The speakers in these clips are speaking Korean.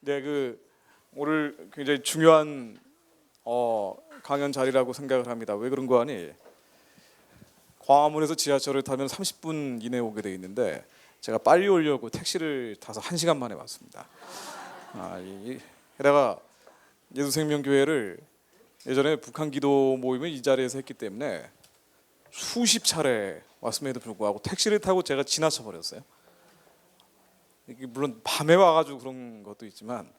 네, 오늘 굉장히 중요한 강연 자리라고 생각을 합니다. 왜 그런 거 아니? 광화문에서 지하철을 타면 30분 이내에 오게 돼 있는데 제가 빨리 오려고 택시를 타서 1시간 만에 왔습니다. 게다가 예수생명교회를 예전에 북한 기도 모임을 이 자리에서 했기 때문에 수십 차례 왔음에도 불구하고 택시를 타고 제가 지나쳐 버렸어요. 이게 물론 밤에 와가지고 그런 것도 있지만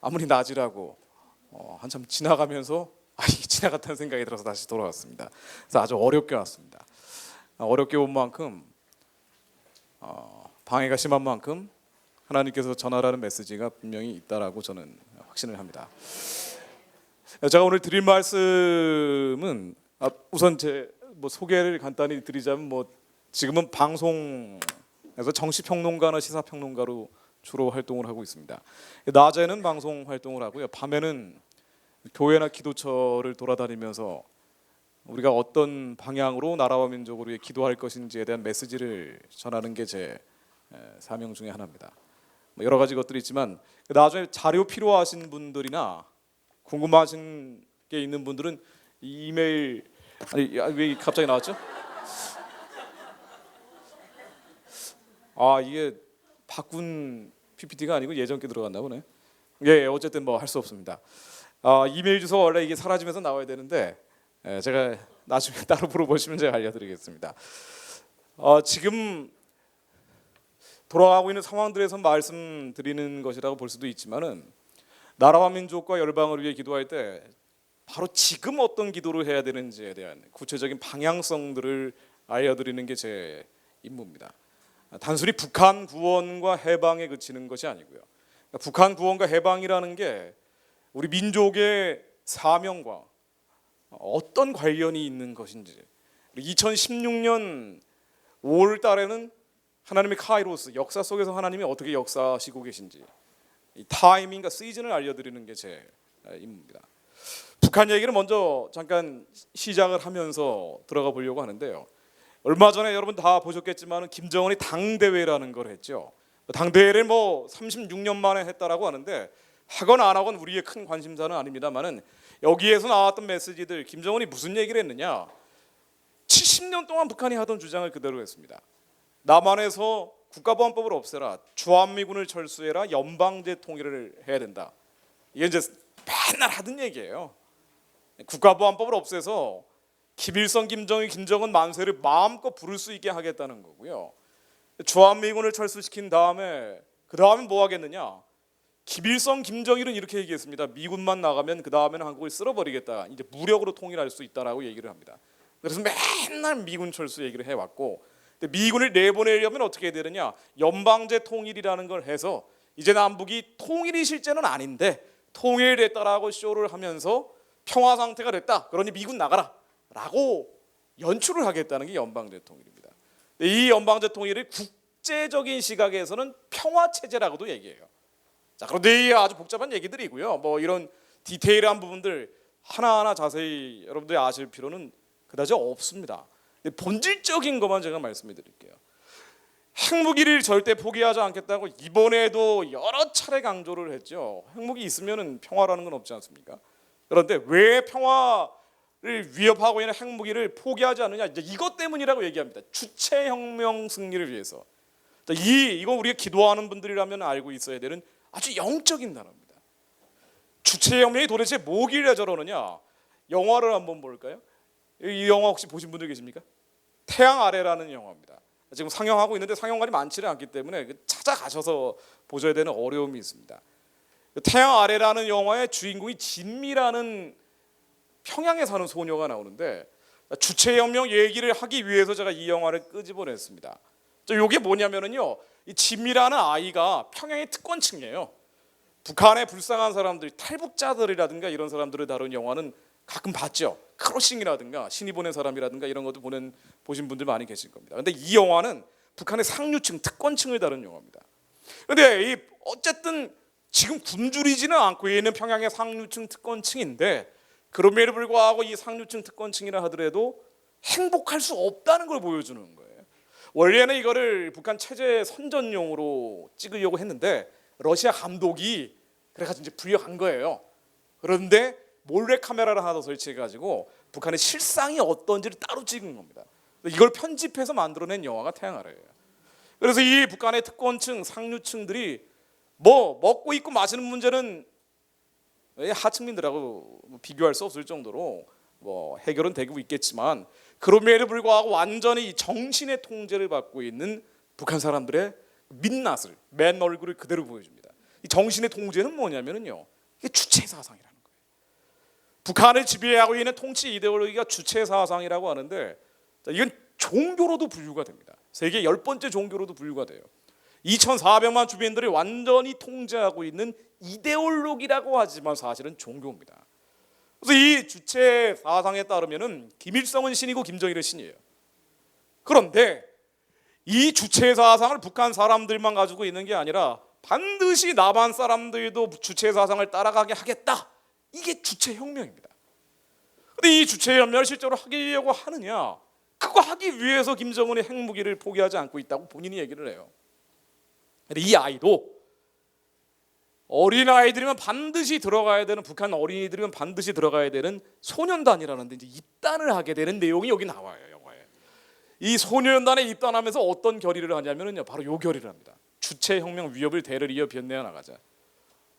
아무리 낮이라고 한참 지나가면서 이게 지나갔다는 생각이 들어서 다시 돌아왔습니다. 그래서 아주 어렵게 왔습니다. 어렵게 온 만큼 방해가 심한 만큼 하나님께서 전하라는 메시지가 분명히 있다라고 저는 확신을 합니다. 제가 오늘 드릴 말씀은 우선 제 소개를 간단히 드리자면 지금은 방송에서 정치평론가나 시사평론가로 주로 활동을 하고 있습니다. 낮에는 방송 활동을 하고요. 밤에는 교회나 기도처를 돌아다니면서 우리가 어떤 방향으로 나라와 민족을 위해 기도할 것인지에 대한 메시지를 전하는 게 제 사명 중에 하나입니다. 여러 가지 것들이 있지만 나중에 자료 필요하신 분들이나 궁금하신 게 있는 분들은 이메일 왜 갑자기 나왔죠? 이게 바꾼 PPT가 아니고 예전 게 들어갔나 보네. 예, 어쨌든 할 수 없습니다. 이메일 주소 원래 이게 사라지면서 나와야 되는데 제가 나중에 따로 물어보시면 제가 알려드리겠습니다. 지금 돌아가고 있는 상황들에서 말씀드리는 것이라고 볼 수도 있지만은 나라와 민족과 열방을 위해 기도할 때 바로 지금 어떤 기도를 해야 되는지에 대한 구체적인 방향성들을 알려드리는 게 제 임무입니다. 단순히 북한 구원과 해방에 그치는 것이 아니고요. 북한 구원과 해방이라는 게 우리 민족의 사명과 어떤 관련이 있는 것인지 2016년 5월 달에는 하나님의 카이로스, 역사 속에서 하나님이 어떻게 역사하시고 계신지 이 타이밍과 시즌을 알려드리는 게 제 임무입니다. 북한 얘기를 먼저 잠깐 시작을 하면서 들어가 보려고 하는데요. 얼마 전에 여러분 다 보셨겠지만 김정은이 당대회라는 걸 했죠. 당대회를 36년 만에 했다라고 하는데 하건 안 하건 우리의 큰 관심사는 아닙니다만은 여기에서 나왔던 메시지들 김정은이 무슨 얘기를 했느냐? 70년 동안 북한이 하던 주장을 그대로 했습니다. 남한에서 국가보안법을 없애라, 주한미군을 철수해라, 연방제 통일을 해야 된다. 이게 이제 맨날 하던 얘기예요. 국가보안법을 없애서 김일성, 김정일, 김정은 만세를 마음껏 부를 수 있게 하겠다는 거고요. 주한미군을 철수시킨 다음에 그 다음에 뭐 하겠느냐? 김일성, 김정일은 이렇게 얘기했습니다. 미군만 나가면 그 다음에는 한국을 쓸어버리겠다. 이제 무력으로 통일할 수 있다라고 얘기를 합니다. 그래서 맨날 미군 철수 얘기를 해왔고, 미군을 내보내려면 어떻게 해야 되느냐? 연방제 통일이라는 걸 해서 이제 남북이 통일이 실제는 아닌데 통일됐다라고 쇼를 하면서 평화 상태가 됐다. 그러니 미군 나가라 라고 연출을 하겠다는 게 연방제 통일입니다. 이 연방제 통일을 국제적인 시각에서는 평화체제라고도 얘기해요. 자, 그런데 이 아주 복잡한 얘기들이고요. 이런 디테일한 부분들 하나하나 자세히 여러분들이 아실 필요는 그다지 없습니다. 본질적인 것만 제가 말씀해 드릴게요. 핵무기를 절대 포기하지 않겠다고 이번에도 여러 차례 강조를 했죠. 핵무기 있으면 평화라는 건 없지 않습니까? 그런데 왜 평화를 위협하고 있는 핵무기를 포기하지 않느냐? 이제 이것 때문이라고 얘기합니다. 주체혁명 승리를 위해서. 이거 우리가 기도하는 분들이라면 알고 있어야 되는 아주 영적인 단어입니다. 주체혁명이 도대체 뭐길래 저러느냐? 영화를 한번 볼까요? 이 영화 혹시 보신 분들 계십니까? 태양 아래라는 영화입니다. 지금 상영하고 있는데 상영관이 많지는 않기 때문에 찾아가셔서 보셔야 되는 어려움이 있습니다. 태양 아래라는 영화의 주인공이 진미라는 평양에 사는 소녀가 나오는데 주체혁명 얘기를 하기 위해서 제가 이 영화를 끄집어냈습니다. 이게 뭐냐면요, 이 진미라는 아이가 평양의 특권층이에요. 북한의 불쌍한 사람들, 탈북자들이라든가 이런 사람들을 다룬 영화는 가끔 봤죠. 크로싱이라든가 신이 보낸 사람이라든가 이런 것도 보신 분들 많이 계실 겁니다. 근데 이 영화는 북한의 상류층, 특권층을 다룬 영화입니다. 근데 어쨌든 지금 굶주리지는 않고 얘는 평양의 상류층, 특권층인데 그럼에도 불구하고 이 상류층, 특권층이라 하더라도 행복할 수 없다는 걸 보여주는 거예요. 원래는 이거를 북한 체제 선전용으로 찍으려고 했는데 러시아 감독이 그래가지고 이제 불려간 거예요. 그런데 몰래 카메라를 하나 더 설치해가지고 북한의 실상이 어떤지를 따로 찍은 겁니다. 이걸 편집해서 만들어낸 영화가 태양아래예요. 그래서 이 북한의 특권층, 상류층들이 뭐 먹고 입고 마시는 문제는 하층민들하고 비교할 수 없을 정도로 뭐 해결은 되고 있겠지만, 그럼에도 불구하고 완전히 이 정신의 통제를 받고 있는 북한 사람들의 민낯을, 맨 얼굴을 그대로 보여줍니다. 이 정신의 통제는 뭐냐면요, 이게 주체 사상이라는 거예요. 북한을 지배하고 있는 통치 이데올로기가 주체 사상이라고 하는데, 이건 종교로도 분류가 됩니다. 세계 10번째 종교로도 분류가 돼요. 2,400만 주민들이 완전히 통제하고 있는 이데올로기라고 하지만 사실은 종교입니다. 그래서 이 주체 사상에 따르면은 김일성은 신이고 김정일은 신이에요. 그런데 이 주체 사상을 북한 사람들만 가지고 있는 게 아니라 반드시 남한 사람들도 주체 사상을 따라가게 하겠다. 이게 주체 혁명입니다. 그런데 이 주체 혁명을 실제로 하려고 하느냐? 그거 하기 위해서 김정은이 핵무기를 포기하지 않고 있다고 본인이 얘기를 해요. 근데 이 아이도 어린아이들이면 반드시 들어가야 되는, 북한 어린이들이면 반드시 들어가야 되는 소년단이라는 데 이제 입단을 하게 되는 내용이 여기 나와요, 영화에. 이 소년단에 입단하면서 어떤 결의를 하냐면요, 바로 요 결의를 합니다. 주체 혁명 위협을 대를 이어 변내어 나가자.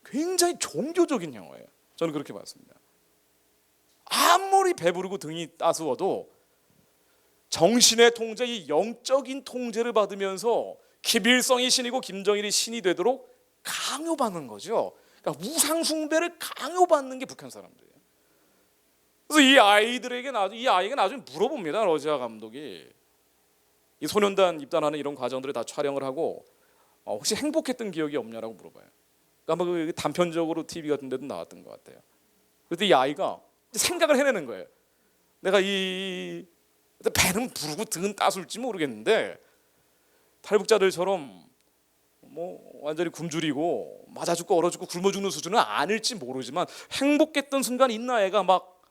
굉장히 종교적인 영화예요. 저는 그렇게 봤습니다. 아무리 배부르고 등이 따스워도 정신의 통제, 이 영적인 통제를 받으면서 김일성이 신이고 김정일이 신이 되도록 강요받는 거죠. 그러니까 우상 숭배를 강요받는 게 북한 사람들이에요. 그래서 이 아이가 나중에 물어봅니다. 러시아 감독이 이 소년단 입단하는 이런 과정들을 다 촬영을 하고 혹시 행복했던 기억이 없냐라고 물어봐요. 그러니까 그 단편적으로 TV 같은 데도 나왔던 것 같아요. 그때 이 아이가 생각을 해내는 거예요. 내가 이 배는 부르고 등은 따술지 모르겠는데 탈북자들처럼 뭐 완전히 굶주리고 맞아 죽고 얼어 죽고 굶어 죽는 수준은 아닐지 모르지만 행복했던 순간 있나 애가 막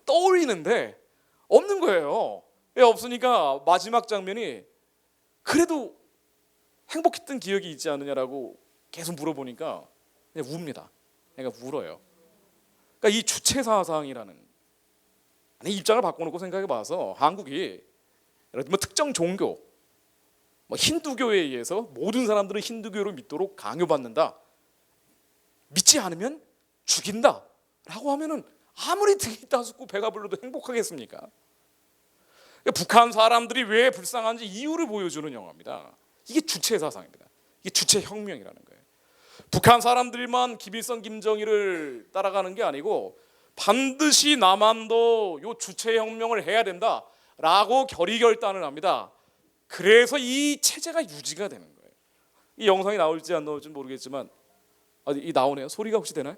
떠올리는데 없는 거예요. 왜 없으니까 마지막 장면이 그래도 행복했던 기억이 있지 않느냐라고 계속 물어보니까 그냥 웁니다. 애가 울어요. 그러니까 이 주체 사상이라는 입장을 바꿔놓고 생각해봐서 한국이 예를 들면 특정 종교, 뭐 힌두교에 의해서 모든 사람들은 힌두교를 믿도록 강요받는다, 믿지 않으면 죽인다 라고 하면은 아무리 등이 따숩고 배가 불러도 행복하겠습니까? 그러니까 북한 사람들이 왜 불쌍한지 이유를 보여주는 영화입니다. 이게 주체 사상입니다. 이게 주체 혁명이라는 거예요. 북한 사람들만 김일성, 김정일을 따라가는 게 아니고 반드시 남한도 요 주체 혁명을 해야 된다라고 결의결단을 합니다. 그래서 이 체제가 유지가 되는 거예요. 이 영상이 나올지 안 나올지 모르겠지만 이 나오네요. 소리가 혹시 되나요?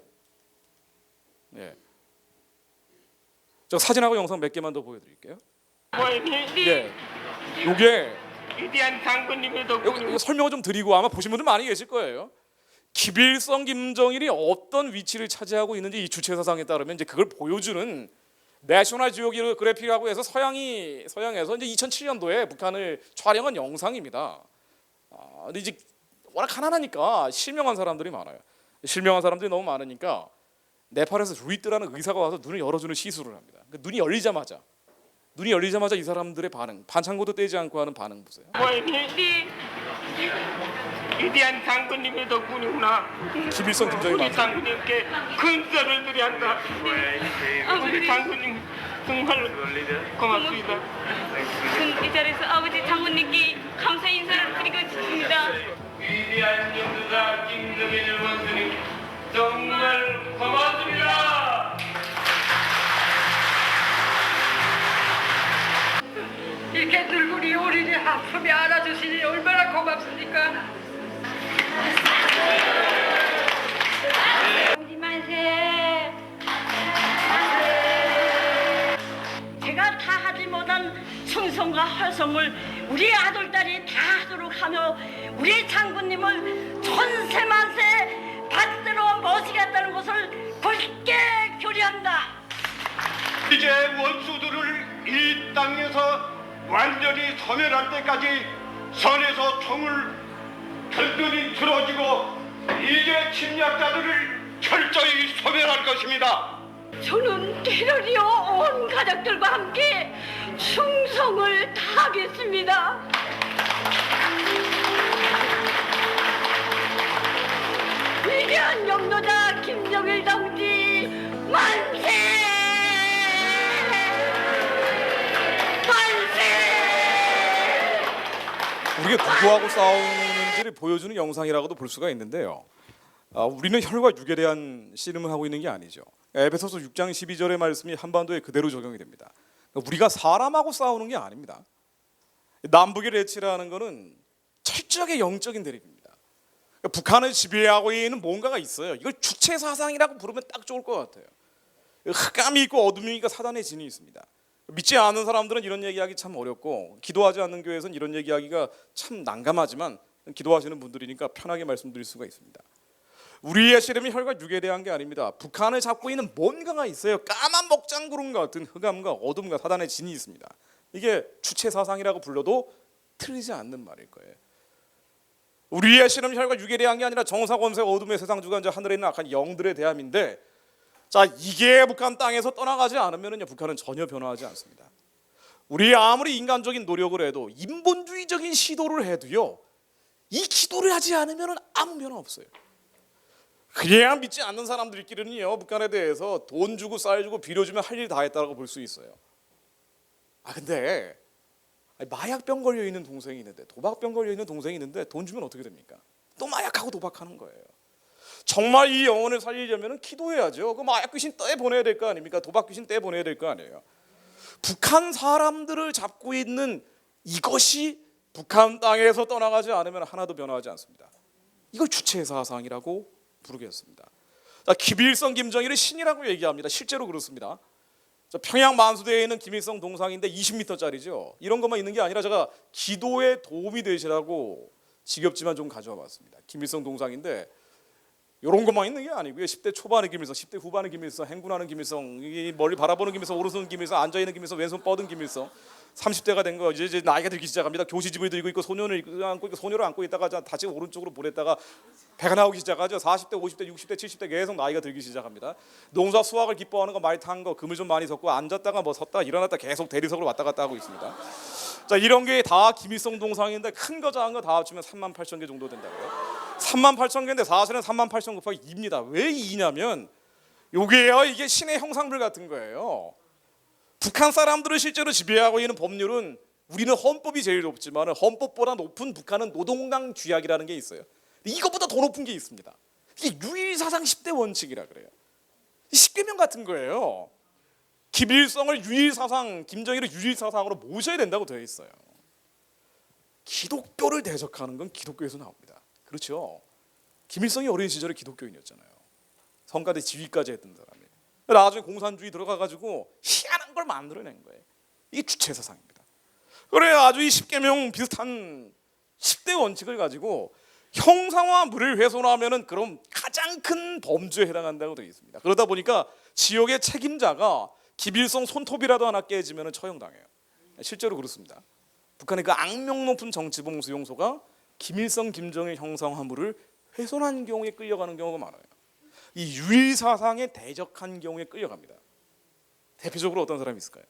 예. 저 사진하고 영상 몇 개만 더 보여드릴게요. 예. 이게 위대한 장군님의 덕분에 설명을 좀 드리고 아마 보신 분들 많이 계실 거예요. 김일성, 김정일이 어떤 위치를 차지하고 있는지 이 주체 사상에 따르면 이제 그걸 보여주는 내셔널 지오그래픽이라고 해서 서양에서 이제 2007년도에 북한을 촬영한 영상입니다. 근데 이제 워낙 가난하니까 실명한 사람들이 많아요. 실명한 사람들이 너무 많으니까 네팔에서 루이트라는 의사가 와서 눈을 열어주는 시술을 합니다. 눈이 열리자마자 이 사람들의 반응, 반창고도 떼지 않고 하는 반응 보세요. 위대한 장군님의 덕분이구나. 김일성, 김정일 우리 장군님께 근사를 드려야 한다. 우리 장군님 정말 고맙습니다. 이 자리에서 아버지 장군님께 감사 인사를 드리고 싶습니다. 위대한 영도자 김정일 원수님 정말 고맙습니다. 이렇게 늙은이 어린이 하품이 안아주시니 얼마나 고맙습니까? 아버지 만세. 제가 다 하지 못한 충성과 활성을 우리 아들딸이 다 하도록 하며 우리 장군님을 천세만세 받들어 모시겠다는 것을 굳게 결의한다. 이제 원수들을 이 땅에서 완전히 소멸할 때까지 선에서 총을 든든히 들어주고 이제 침략자들을 철저히 소멸할 것입니다. 저는 테러리오 온 가족들과 함께 충성을 다하겠습니다. 위대한 영도자 김정일 동지 만세! 만세! 우리가 누구하고 싸우는지를 보여주는 영상이라고도 볼 수가 있는데요. 우리는 혈과 육에 대한 씨름을 하고 있는 게 아니죠. 에베소서 6장 12절의 말씀이 한반도에 그대로 적용이 됩니다. 우리가 사람하고 싸우는 게 아닙니다. 남북의 대치라는 것은 철저하게 영적인 대립입니다. 북한을 지배하고 있는 뭔가가 있어요. 이걸 주체 사상이라고 부르면 딱 좋을 것 같아요. 흑암이 있고 어둠이 있고 사단의 진이 있습니다. 믿지 않는 사람들은 이런 얘기하기 참 어렵고, 기도하지 않는 교회에서는 이런 얘기하기가 참 난감하지만 기도하시는 분들이니까 편하게 말씀드릴 수가 있습니다. 우리의 씨름이 혈과 육에 대한 게 아닙니다. 북한을 잡고 있는 뭔가가 있어요. 까만 먹장구름 같은 흑암과 어둠과 사단의 진이 있습니다. 이게 주체 사상이라고 불러도 틀리지 않는 말일 거예요. 우리의 씨름 혈과 육에 대한 게 아니라 정사 권세 어둠의 세상 주관자 하늘에 있는 악한 영들의 대함인데, 자, 이게 북한 땅에서 떠나가지 않으면요, 북한은 전혀 변화하지 않습니다. 우리 아무리 인간적인 노력을 해도, 인본주의적인 시도를 해도요, 이 기도를 하지 않으면 아무 변화 없어요. 그냥 믿지 않는 사람들끼리는요, 북한에 대해서 돈 주고 쌀 주고 빌어주면 할 일 다 했다고 볼 수 있어요. 근데 마약병 걸려 있는 동생이 있는데, 도박병 걸려 있는 동생이 있는데 돈 주면 어떻게 됩니까? 또 마약하고 도박하는 거예요. 정말 이 영혼을 살리려면 기도해야죠. 그 마약 귀신 떼 보내야 될 거 아닙니까? 도박 귀신 떼 보내야 될 거 아니에요. 북한 사람들을 잡고 있는 이것이 북한 땅에서 떠나가지 않으면 하나도 변화하지 않습니다. 이걸 주체 사상이라고 부르겠습니다. 자, 김일성, 김정일을 신이라고 얘기합니다. 실제로 그렇습니다. 자, 평양 만수대에 있는 김일성 동상인데 20m짜리죠. 이런 것만 있는 게 아니라 제가 기도에 도움이 되시라고 지겹지만 좀 가져와 봤습니다. 김일성 동상인데 이런 것만 있는 게 아니고요. 10대 초반의 김일성, 10대 후반의 김일성, 행군하는 김일성, 멀리 바라보는 김일성, 오른손 김일성, 앉아있는 김일성, 왼손 뻗은 김일성. 30대가 된 거 이제 나이가 들기 시작합니다. 교시집을 들고 있고 소년을 안고 있고 소녀를 안고 있다가 다시 오른쪽으로 보냈다가 배가 나오기 시작하죠. 40대, 50대, 60대, 70대 계속 나이가 들기 시작합니다. 농사 수확을 기뻐하는 거, 말 탄 거, 금을 좀 많이 섞고 앉았다가 뭐 섰다가 일어났다 계속 대리석으로 왔다 갔다 하고 있습니다. 자, 이런 게 다 김일성 동상인데 큰 거 작은 거 다 합치면 38,000개 정도 된다고요. 38,000개인데 사실은 38,000 곱하기 2입니다. 왜 2냐면 요게요, 이게 신의 형상들 같은 거예요. 북한 사람들을 실제로 지배하고 있는 법률은, 우리는 헌법이 제일 높지만 헌법보다 높은 북한은 노동당 규약이라는 게 있어요. 이것보다 더 높은 게 있습니다. 이게 유일사상 10대 원칙이라 그래요. 10계명 같은 거예요. 김일성을 유일사상, 김정일을 유일사상으로 모셔야 된다고 되어 있어요. 기독교를 대적하는 건 기독교에서 나옵니다. 그렇죠. 김일성이 어린 시절에 기독교인이었잖아요. 성가대 지휘까지 했던 사람이. 나중에 공산주의 들어가가지고 희한한 걸 만들어낸 거예요. 이게 주체사상입니다. 그래, 아주 이 10계명 비슷한 10대 원칙을 가지고 형상화 물을 훼손하면은 그럼 가장 큰 범죄에 해당한다고 되어 있습니다. 그러다 보니까 지역의 책임자가 김일성 손톱이라도 하나 깨지면은 처형당해요. 실제로 그렇습니다. 북한의 그 악명 높은 정치범 수용소가 김일성, 김정일 형상화물을 훼손한 경우에 끌려가는 경우가 많아요. 이 유일사상에 대적한 경우에 끌려갑니다. 대표적으로 어떤 사람이 있을까요?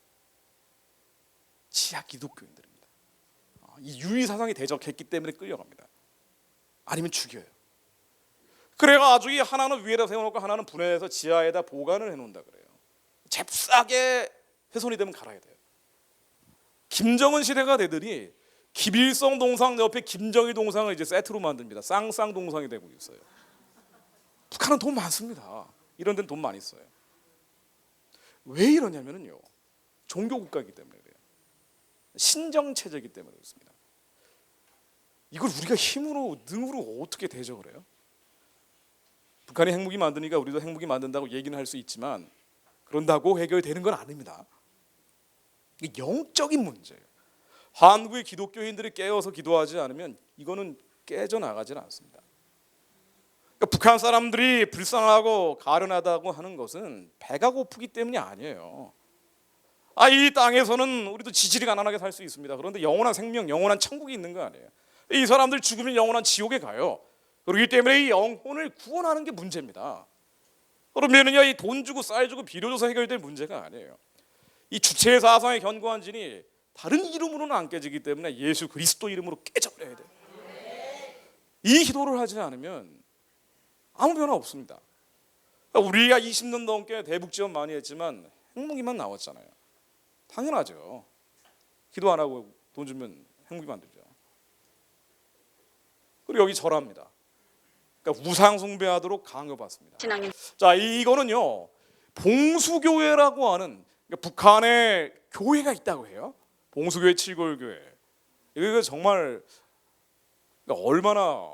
지하 기독교인들입니다. 이 유일사상에 대적했기 때문에 끌려갑니다. 아니면 죽여요. 그래가지고 이 하나는 위에다 세워놓고 하나는 분해해서 지하에다 보관을 해놓는다 그래요. 잽싸게 훼손이 되면 갈아야 돼요. 김정은 시대가 되더니 김일성 동상 옆에 김정일 동상을 이제 세트로 만듭니다. 쌍쌍 동상이 되고 있어요. 북한은 돈 많습니다. 이런 데는 돈 많이 써요. 왜 이러냐면요, 종교 국가이기 때문에 그래요. 신정 체제이기 때문에 그렇습니다. 이걸 우리가 힘으로 능으로 어떻게 대적을 해요? 북한이 핵무기 만드니까 우리도 핵무기 만든다고 얘기는 할 수 있지만 그런다고 해결되는 건 아닙니다. 이게 영적인 문제예요. 한국의 기독교인들이 깨어서 기도하지 않으면 이거는 깨져나가지는 않습니다. 그러니까 북한 사람들이 불쌍하고 가련하다고 하는 것은 배가 고프기 때문이 아니에요. 이 땅에서는 우리도 지질이 가난하게 살 수 있습니다. 그런데 영원한 생명, 영원한 천국이 있는 거 아니에요. 이 사람들 죽으면 영원한 지옥에 가요. 그렇기 때문에 이 영혼을 구원하는 게 문제입니다. 그러면은요, 이 돈 주고 쌀 주고 비료 줘서 해결될 문제가 아니에요. 이 주체 사상의 견고한 진이 다른 이름으로는 안 깨지기 때문에 예수 그리스도 이름으로 깨져버려야 돼요. 이 기도를 하지 않으면 아무 변화 없습니다. 우리가 20년 넘게 대북 지원 많이 했지만 핵무기만 나왔잖아요. 당연하죠. 기도 안 하고 돈 주면 핵무기 만들죠. 그리고 여기 절합니다. 그러니까 우상 숭배하도록 강요받습니다. 신앙인 자, 이거는요, 봉수교회라고 하는, 그러니까 북한에 교회가 있다고 해요. 봉수교회, 칠골교회. 이거 정말, 그러니까 얼마나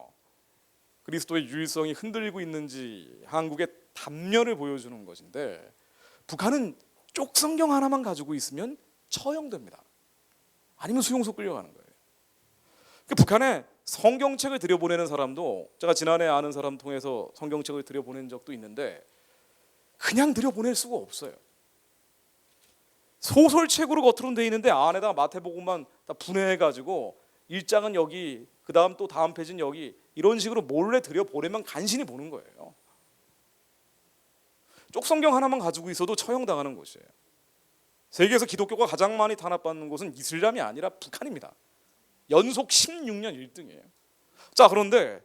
그리스도의 유일성이 흔들리고 있는지 한국의 단면을 보여주는 것인데, 북한은 쪽 성경 하나만 가지고 있으면 처형됩니다. 아니면 수용소 끌려가는 거예요. 북한에 성경책을 들여보내는 사람도, 제가 지난해 아는 사람 통해서 성경책을 들여보낸 적도 있는데 그냥 들여보낼 수가 없어요. 소설책으로 겉으로는 돼 있는데 안에다 마태복음만 다 분해해가지고 1장은 여기, 그 다음 또 다음 페이지는 여기, 이런 식으로 몰래 들여보내면 간신히 보는 거예요. 쪽 성경 하나만 가지고 있어도 처형당하는 곳이에요. 세계에서 기독교가 가장 많이 탄압받는 곳은 이슬람이 아니라 북한입니다. 연속 16년 1등이에요. 자, 그런데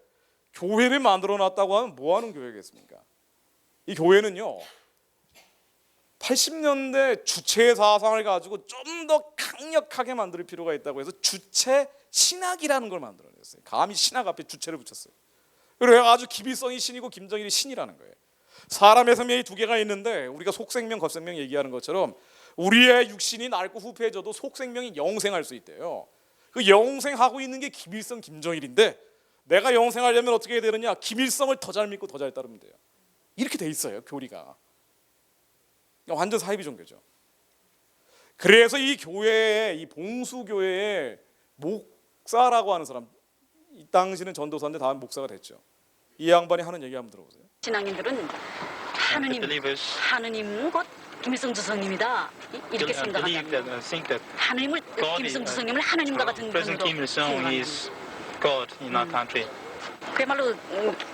교회를 만들어 놨다고 하면 뭐 하는 교회겠습니까? 이 교회는요, 80년대 주체 사상을 가지고 좀 더 강력하게 만들 필요가 있다고 해서 주체 신학이라는 걸 만들어냈어요. 감히 신학 앞에 주체를 붙였어요. 그래서 아주 기비성이 신이고 김정일이 신이라는 거예요. 사람의 생명이 두 개가 있는데 우리가 속생명, 겉생명 얘기하는 것처럼 우리의 육신이 낡고 후패해져도 속생명이 영생할 수 있대요. 그 영생하고 있는 게 김일성, 김정일인데 내가 영생하려면 어떻게 해야 되느냐? 김일성을 더 잘 믿고 더 잘 따르면 돼요. 이렇게 돼 있어요, 교리가. 완전 사이비 종교죠. 그래서 이 교회에, 이 봉수교회의 목사라고 하는 사람, 이 당시는 전도사인데 다음 목사가 됐죠. 이 양반이 하는 얘기 한번 들어보세요. 신앙인들은 하느님 곧 김일성 주석님입니다. 이렇게 생각합니다. 하느님을 김일성 주석님을 하느님과 같은 분으로 그야말로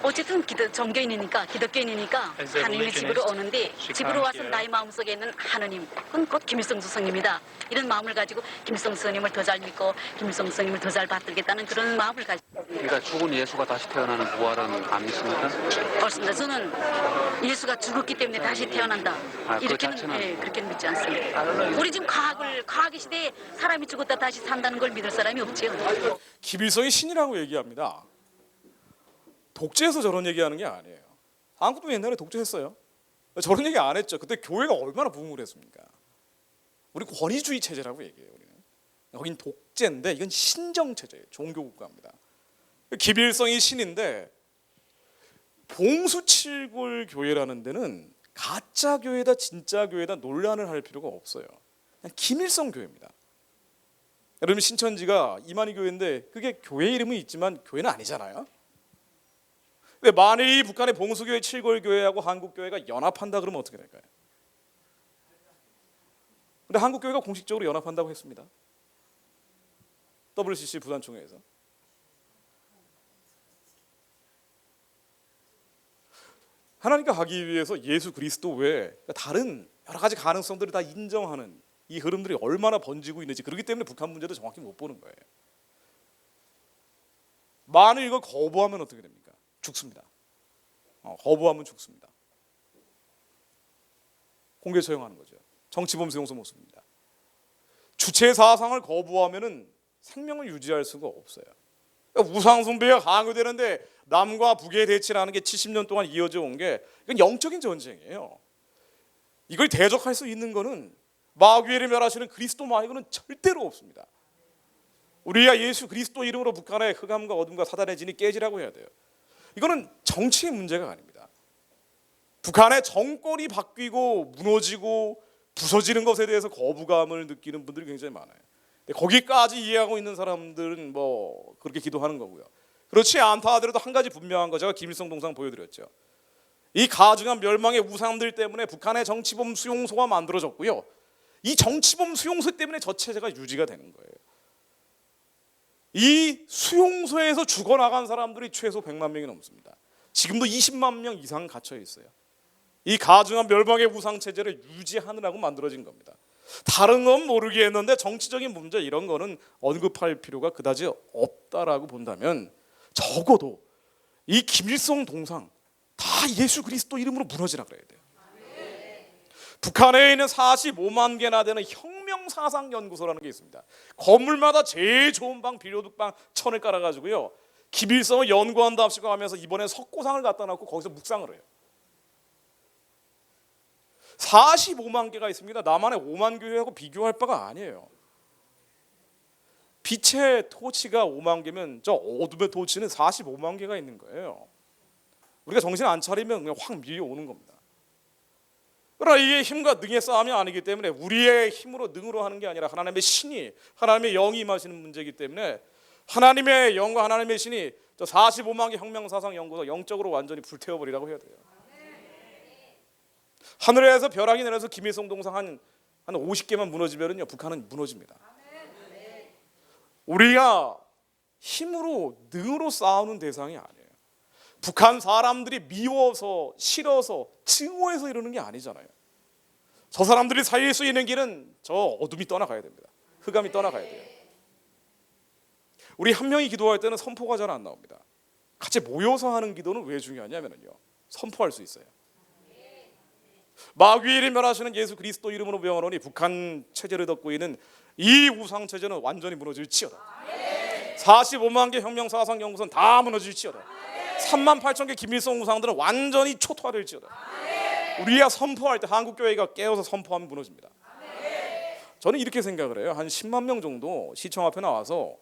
어쨌든 정교인이니까 기독교인이니까 하느님의 집으로 오는데 집으로 와서 나의 마음속에 있는 하느님, 그건 곧 김일성 주석님이다. 이런 마음을 가지고 김일성 주석님을 더 잘 믿고 김일성 주석님을 더 잘 받들겠다는 그런 마음을 가지고. 그러니까 죽은 예수가 다시 태어나는 부활은 안 믿습니까? 그렇습니다. 저는 예수가 죽었기 때문에 다시 태어난다. 이렇게는 그렇게는 믿지 않습니다. 우리 지금 과학의 시대에 사람이 죽었다 다시 산다는 걸 믿을 사람이 없지요. 김일성이 신이라고 얘기합니다. 독재에서 저런 얘기하는 게 아니에요. 한국도 옛날에 독재했어요. 저런 얘기 안 했죠. 그때 교회가 얼마나 부흥을 했습니까? 우리 권위주의 체제라고 얘기해요. 우리는. 여긴 독재인데 이건 신정 체제예요. 종교 국가입니다. 김일성이 신인데 봉수칠골 교회라는 데는 가짜 교회다 진짜 교회다 논란을 할 필요가 없어요. 그냥 김일성 교회입니다. 여러분, 신천지가 이만희 교회인데 그게 교회 이름은 있지만 교회는 아니잖아요. 근데 만일 이 북한의 봉수교회, 칠골교회하고 한국교회가 연합한다 그러면 어떻게 될까요? 근데 한국교회가 공식적으로 연합한다고 했습니다. WCC 부산총회에서. 하나님과 가기 위해서 예수 그리스도 외에 다른 여러 가지 가능성들을 다 인정하는 이 흐름들이 얼마나 번지고 있는지, 그렇기 때문에 북한 문제도 정확히 못 보는 거예요. 만일 이걸 거부하면 어떻게 됩니까? 죽습니다. 거부하면 죽습니다. 공개 처형하는 거죠. 정치범 수용소 못 씁니다. 주체 사상을 거부하면은 생명을 유지할 수가 없어요. 그러니까 우상 숭배가 강요되는데 남과 북의 대치라는 게 70년 동안 이어져 온 게 이건 영적인 전쟁이에요. 이걸 대적할 수 있는 거는 마귀를 멸하시는 그리스도 말고는 절대로 없습니다. 우리가 예수 그리스도 이름으로 북한의 흑암과 어둠과 사단의 진이 깨지라고 해야 돼요. 이거는 정치의 문제가 아닙니다. 북한의 정권이 바뀌고 무너지고 부서지는 것에 대해서 거부감을 느끼는 분들이 굉장히 많아요. 근데 거기까지 이해하고 있는 사람들은 뭐 그렇게 기도하는 거고요. 그렇지 않다 하더라도 한 가지 분명한 거, 제가 김일성 동상 보여드렸죠. 이 가증한 멸망의 우상들 때문에 북한의 정치범 수용소가 만들어졌고요. 이 정치범 수용소 때문에 저 체제가 유지가 되는 거예요. 이 수용소에서 죽어나간 사람들이 최소 100만 명이 넘습니다. 지금도 20만 명 이상 갇혀 있어요. 이 가증한 멸망의 우상 체제를 유지하느라고 만들어진 겁니다. 다른 건 모르겠는데 정치적인 문제 이런 거는 언급할 필요가 그다지 없다라고 본다면 적어도 이 김일성 동상 다 예수 그리스도 이름으로 무너지라 그래야 돼요. 북한에 있는 45만 개나 되는 혁명사상연구소라는 게 있습니다. 건물마다 제일 좋은 방 비료둑방 천을 깔아가지고요, 김일성을 연구한답시고 하면서 이번에 석고상을 갖다 놓고 거기서 묵상을 해요. 45만 개가 있습니다. 남한의 5만 교회하고 비교할 바가 아니에요. 빛의 토치가 5만 개면 저 어둠의 토치는 45만 개가 있는 거예요. 우리가 정신 안 차리면 그냥 확 밀려오는 겁니다. 그러나 이게 힘과 능의 싸움이 아니기 때문에 우리의 힘으로 능으로 하는 게 아니라 하나님의 신이, 하나님의 영이 임하시는 문제이기 때문에 하나님의 영과 하나님의 신이 저 45만 개 혁명사상 연구소 영적으로 완전히 불태워버리라고 해야 돼요. 하늘에서 벼락이 내려서 김일성 동상 한 50개만 무너지면요, 북한은 무너집니다. 우리가 힘으로 능으로 싸우는 대상이 아니에요. 북한 사람들이 미워서 싫어서 증오해서 이러는 게 아니잖아요. 저 사람들이 살릴 수 있는 길은 저 어둠이 떠나가야 됩니다. 흑암이 떠나가야 돼요. 우리 한 명이 기도할 때는 선포가 잘 안 나옵니다. 같이 모여서 하는 기도는 왜 중요하냐면요, 선포할 수 있어요. 마귀를 멸하시는 예수 그리스도 이름으로 명하노니 북한 체제를 덮고 있는 이 우상 체제는 완전히 무너질지어다. 45만 개 혁명사상 연구소는 다 무너질지어다. 3만 8천 개 김일성 우상들은 완전히 초토화될지어다. 우리가 선포할 때 한국교회가 깨어서 선포하면 무너집니다. 저는 이렇게 생각을 해요. 한 10만 명 정도 시청 앞에 나와서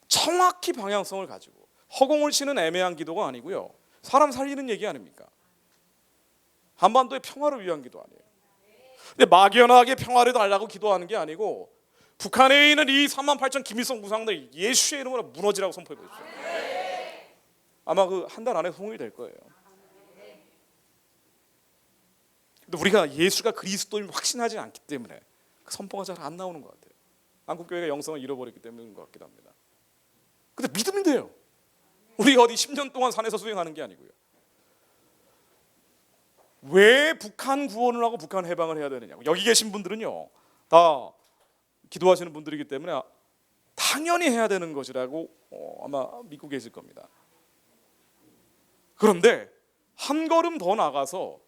정확히 방향성을 가지고 허공을 치는 애매한 기도가 아니고요, 사람 살리는 얘기 아닙니까? 한반도의 평화를 위한 기도 아니에요. 근데 막연하게 평화를 달라고 기도하는 게 아니고 북한에 있는 이 3만 8천 김일성 우상들 예수의 이름으로 무너지라고 선포해 보십시오. 아마 그 한 달 안에 통일될 거예요. 근데 우리가 예수가 그리스도임을 확신하지 않기 때문에 그 선포가 잘 안 나오는 것 같아요. 한국교회가 영성을 잃어버렸기 때문인 것 같기도 합니다. 근데 믿으면 돼요. 우리가 어디 10년 동안 산에서 수행하는 게 아니고요. 왜 북한 구원을 하고 북한 해방을 해야 되느냐고. 여기 계신 분들은요, 다 기도하시는 분들이기 때문에 당연히 해야 되는 것이라고 아마 믿고 계실 겁니다. 그런데 한 걸음 더 나가서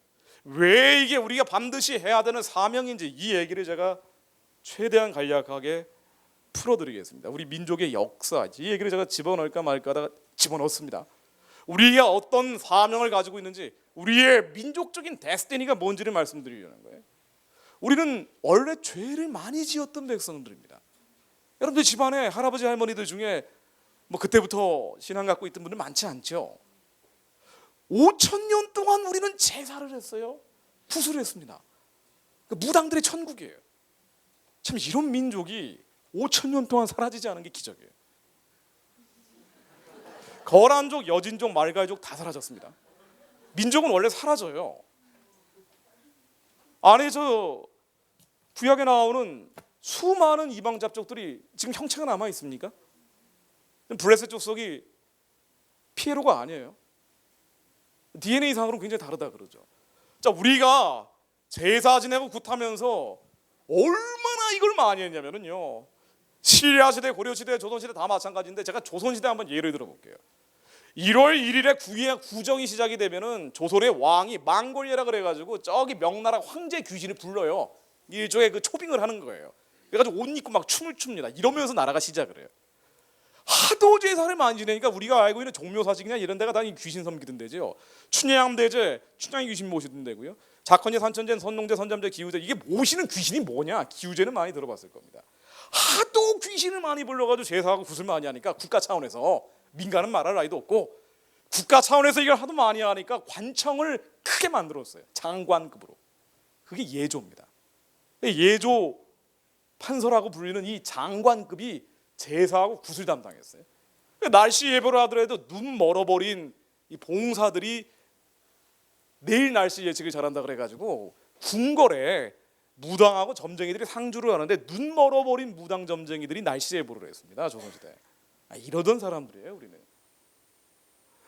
왜 이게 우리가 반드시 해야 되는 사명인지 이 얘기를 제가 최대한 간략하게 풀어드리겠습니다. 우리 민족의 역사, 이 얘기를 제가 집어넣을까 말까 하다가 집어넣었습니다. 우리가 어떤 사명을 가지고 있는지, 우리의 민족적인 데스티니가 뭔지를 말씀드리려는 거예요. 우리는 원래 죄를 많이 지었던 백성들입니다. 여러분들 집안에 할아버지 할머니들 중에 뭐 그때부터 신앙 갖고 있던 분들 많지 않죠? 5,000년 동안 우리는 제사를 했어요. 구슬을 했습니다. 무당들의 천국이에요. 참 이런 민족이 5,000년 동안 사라지지 않은 게 기적이에요. 거란족, 여진족, 말갈족 다 사라졌습니다. 민족은 원래 사라져요. 안에 저 구약에 나오는 수많은 이방 잡족들이 지금 형체가 남아 있습니까? 블레셋 족속이 피에로가 아니에요. DNA상으로 굉장히 다르다 그러죠. 자, 우리가 제사 지내고 굿하면서 얼마나 이걸 많이 했냐면요, 시리아 시대, 고려 시대, 조선 시대 다 마찬가지인데 제가 조선 시대 한번 예를 들어볼게요. 1월 1일에 구정이 시작이 되면은 조선의 왕이 망골예라 그래가지고 저기 명나라 황제 귀신을 불러요. 일종의 그 초빙을 하는 거예요. 그래가지고 옷 입고 막 춤을 춥니다. 이러면서 나라가 시작을 해요. 하도 제사를 많이 지내니까 우리가 알고 있는 종묘사직이나 이런 데가 다 귀신 섬기던 데죠. 춘향대제, 춘향이 귀신 모시던 데고요. 작헌제, 산천제, 선농제, 선잠제, 기우제, 이게 모시는 귀신이 뭐냐? 기우제는 많이 들어봤을 겁니다. 하도 귀신을 많이 불러가지고 제사하고 굿을 많이 하니까 국가 차원에서, 민간은 말할 나위도 없고 국가 차원에서 이걸 하도 많이 하니까 관청을 크게 만들었어요. 장관급으로. 그게 예조입니다. 예조 판서라고 불리는 이 장관급이 제사하고 굿을 담당했어요. 날씨 예보를 하더라도 눈 멀어버린 이 봉사들이 내일 날씨 예측을 잘한다 그래가지고 궁궐에 무당하고 점쟁이들이 상주를 하는데 눈 멀어버린 무당 점쟁이들이 날씨 예보를 했습니다. 조선시대. 이러던 사람들이에요. 우리는.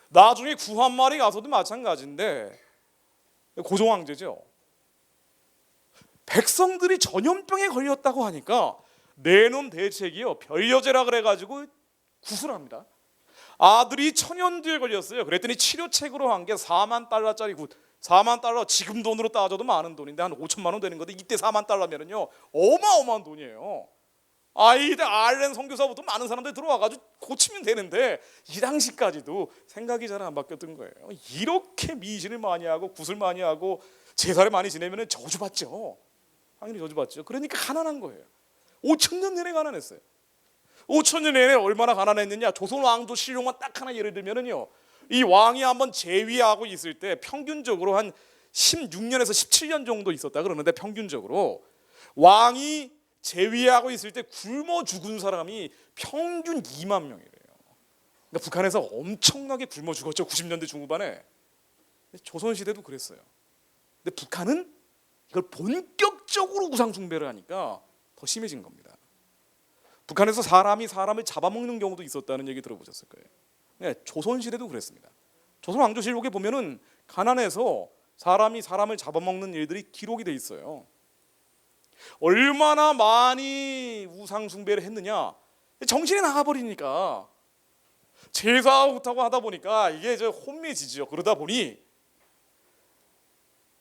나중에 구한말이 가서도 마찬가지인데 고종 황제죠. 백성들이 전염병에 걸렸다고 하니까 내놓은 대책이요, 별여제라 그래가지고 구술합니다. 아들이 천연두에 걸렸어요. 그랬더니 치료책으로 한 게 4만 달러짜리 4만 달러, 지금 돈으로 따져도 많은 돈인데 한 5천만 원 되는 건데, 이때 4만 달러면은요 어마어마한 돈이에요. 아이들 알렌 선교사부터 많은 사람들이 들어와가지고 고치면 되는데 이 당시까지도 생각이 잘 안 바뀌었던 거예요. 이렇게 미신을 많이 하고 구슬 많이 하고 제사를 많이 지내면 저주받죠. 당연히 저주받죠. 그러니까 가난한 거예요. 5천년 내내 가난했어요. 5천년 내내 얼마나 가난했느냐. 조선 왕조 실록만 딱 하나 예를 들면은요, 이 왕이 한번 재위하고 있을 때 평균적으로 한 16년에서 17년 정도 있었다 그러는데, 평균적으로 왕이 재위하고 있을 때 굶어 죽은 사람이 평균 2만 명이래요. 그러니까 북한에서 엄청나게 굶어 죽었죠. 90년대 중후반에. 조선시대도 그랬어요. 근데 북한은 이걸 본격적으로 우상 숭배를 하니까 더 심해진 겁니다. 북한에서 사람이 사람을 잡아먹는 경우도 있었다는 얘기 들어보셨을 거예요. 네, 조선시대도 그랬습니다. 조선 왕조실록에 보면은 가난해서 사람이 사람을 잡아먹는 일들이 기록이 돼 있어요. 얼마나 많이 우상 숭배를 했느냐. 정신이 나가버리니까 제사하고 하다 보니까 이게 혼미해지죠. 그러다 보니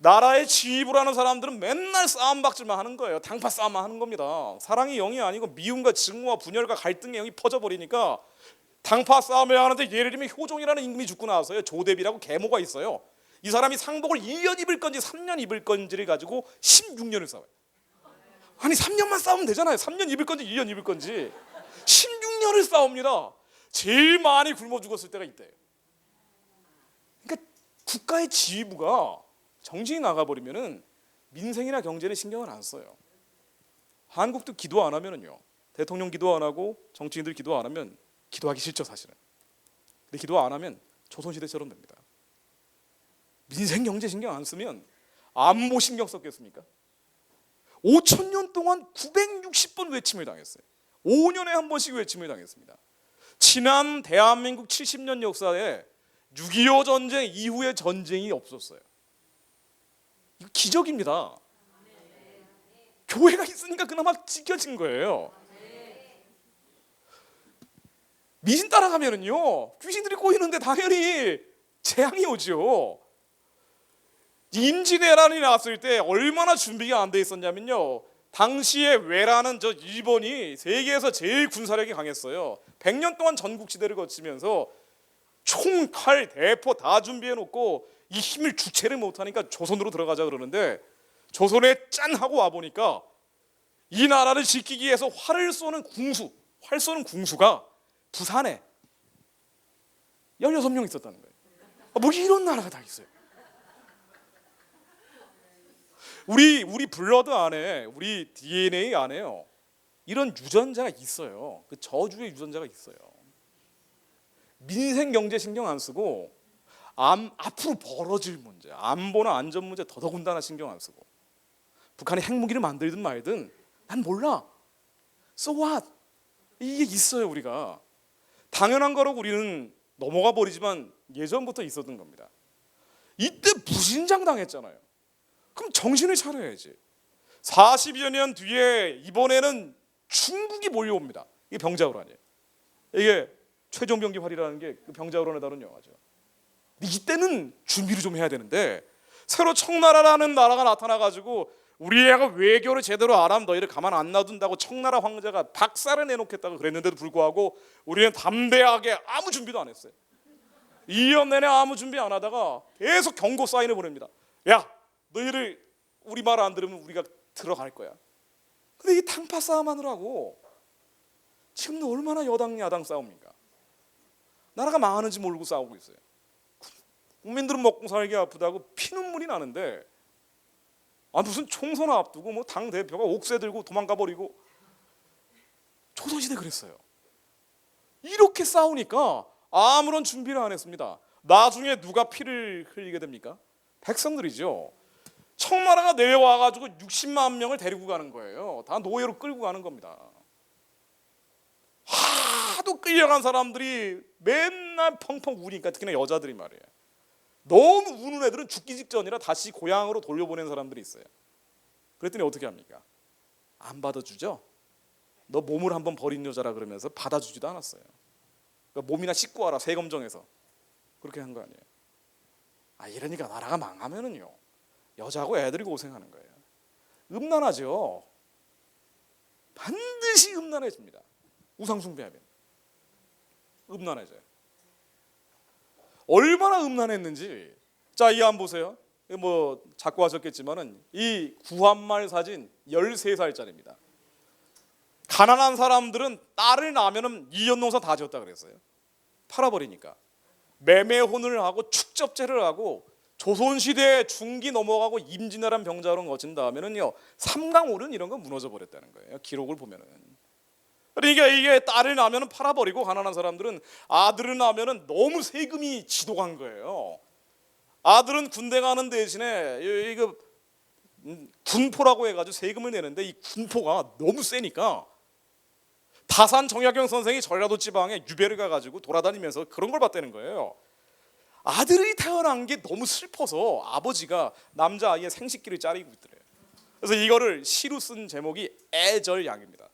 나라의 지휘부를 하는 사람들은 맨날 싸움박질만 하는 거예요. 당파 싸움만 하는 겁니다. 사랑이 영이 아니고 미움과 증오와 분열과 갈등의 영이 퍼져버리니까 당파 싸움을 하는데, 예를 들면 효종이라는 임금이 죽고 나서요, 조대비라고 계모가 있어요. 이 사람이 상복을 1년 입을 건지 3년 입을 건지를 가지고 16년을 싸워요. 아니 3년만 싸우면 되잖아요. 3년 입을 건지 1년 입을 건지 16년을 싸웁니다. 제일 많이 굶어 죽었을 때가 이때예요. 그러니까 국가의 지휘부가 정신이 나가버리면은 민생이나 경제는 신경을 안 써요. 한국도 기도 안 하면은요, 대통령 기도 안 하고 정치인들 기도 안 하면 기도하기 싫죠 사실은. 근데 기도 안 하면 조선시대처럼 됩니다. 민생 경제 신경 안 쓰면 안보 신경 썼겠습니까? 5천년 동안 960번 외침을 당했어요. 5년에 한 번씩 외침을 당했습니다. 지난 대한민국 70년 역사에 6.25 전쟁 이후의 전쟁이 없었어요. 이거 기적입니다. 교회가 있으니까 그나마 지켜진 거예요. 미신 따라가면은요, 귀신들이 꼬이는데 당연히 재앙이 오죠. 임진왜란이 나왔을 때 얼마나 준비가 안 돼 있었냐면요, 당시에 왜라는 일본이 세계에서 제일 군사력이 강했어요. 100년 동안 전국시대를 거치면서 총, 칼, 대포 다 준비해 놓고 이 힘을 주체를 못하니까 조선으로 들어가자 그러는데, 조선에 짠 하고 와 보니까 이 나라를 지키기 위해서 활 쏘는 궁수가 부산에 16명 있었다는 거예요. 뭐 이런 나라가 다 있어요. 우리 블러드 안에, 우리 DNA 안에요, 이런 유전자가 있어요. 그 저주의 유전자가 있어요. 민생 경제 신경 안 쓰고 앞으로 벌어질 문제, 안보나 안전 문제 더더군다나 신경 안 쓰고, 북한이 핵무기를 만들든 말든 난 몰라, so what, 이게 있어요. 우리가 당연한 거라고 우리는 넘어가 버리지만 예전부터 있었던 겁니다. 이때 무신장 당했잖아요. 그럼 정신을 차려야지. 40여 년 뒤에 이번에는 중국이 몰려옵니다. 이게 병자호란이에요. 이게 최종병기 활이라는 게 그 병자호란에 다룬 영화죠. 이때는 준비를 좀 해야 되는데, 새로 청나라라는 나라가 나타나가지고 우리가 외교를 제대로 안 하면 너희를 가만 안 놔둔다고 청나라 황제가 박살을 내놓겠다고 그랬는데도 불구하고 우리는 담대하게 아무 준비도 안 했어요. 2년 내내 아무 준비 안 하다가 계속 경고 사인을 보냅니다. 야, 너희를 우리 말 안 들으면 우리가 들어갈 거야. 근데 이 당파 싸움 하느라고 지금도 얼마나 여당 야당 싸웁니까? 나라가 망하는지 모르고 싸우고 있어요. 국민들은 먹고 살기 아프다고 피눈물이 나는데, 무슨 총선 앞두고 뭐 당 대표가 옥새 들고 도망가 버리고. 조선시대 그랬어요. 이렇게 싸우니까 아무런 준비를 안 했습니다. 나중에 누가 피를 흘리게 됩니까? 백성들이죠. 청나라가 내려와가지고 60만 명을 데리고 가는 거예요. 다 노예로 끌고 가는 겁니다. 하도 삐약한 사람들이 맨날 펑펑 우니까 특히나 여자들이 말이에요. 너무 우는 애들은 죽기 직전이라 다시 고향으로 돌려보낸 사람들이 있어요. 그랬더니 어떻게 합니까? 안 받아주죠. 너 몸을 한번 버린 여자라 그러면서 받아주지도 않았어요. 그러니까 몸이나 씻고 와라 세검 정해서 그렇게 한 거 아니에요. 이러니까 나라가 망하면은요 여자하고 애들이 고생하는 거예요. 음란하죠. 반드시 음란해집니다. 우상숭배하면 음란해져요. 얼마나 음란했는지 자, 이 안 보세요. 뭐 자꾸 하셨겠지만은 이 구한말 사진 13살짜리입니다. 가난한 사람들은 딸을 낳으면은 이연농사 다 지었다 그랬어요. 팔아버리니까 매매혼을 하고 축접제를 하고 조선시대 중기 넘어가고 임진왜란 병자로 거친 다음에는요 삼강오륜 이런 거 무너져 버렸다는 거예요. 기록을 보면은. 그러니까 이게 딸을 낳으면 팔아버리고 가난한 사람들은 아들을 낳으면 너무 세금이 지독한 거예요. 아들은 군대 가는 대신에 이거 군포라고 해가지고 세금을 내는데 이 군포가 너무 세니까 다산 정약용 선생이 전라도 지방에 유배를 가가지고 돌아다니면서 그런 걸 봤다는 거예요. 아들이 태어난 게 너무 슬퍼서 아버지가 남자아이의 생식기를 자르고 있더래요. 그래서 이거를 시로 쓴 제목이 애절양입니다.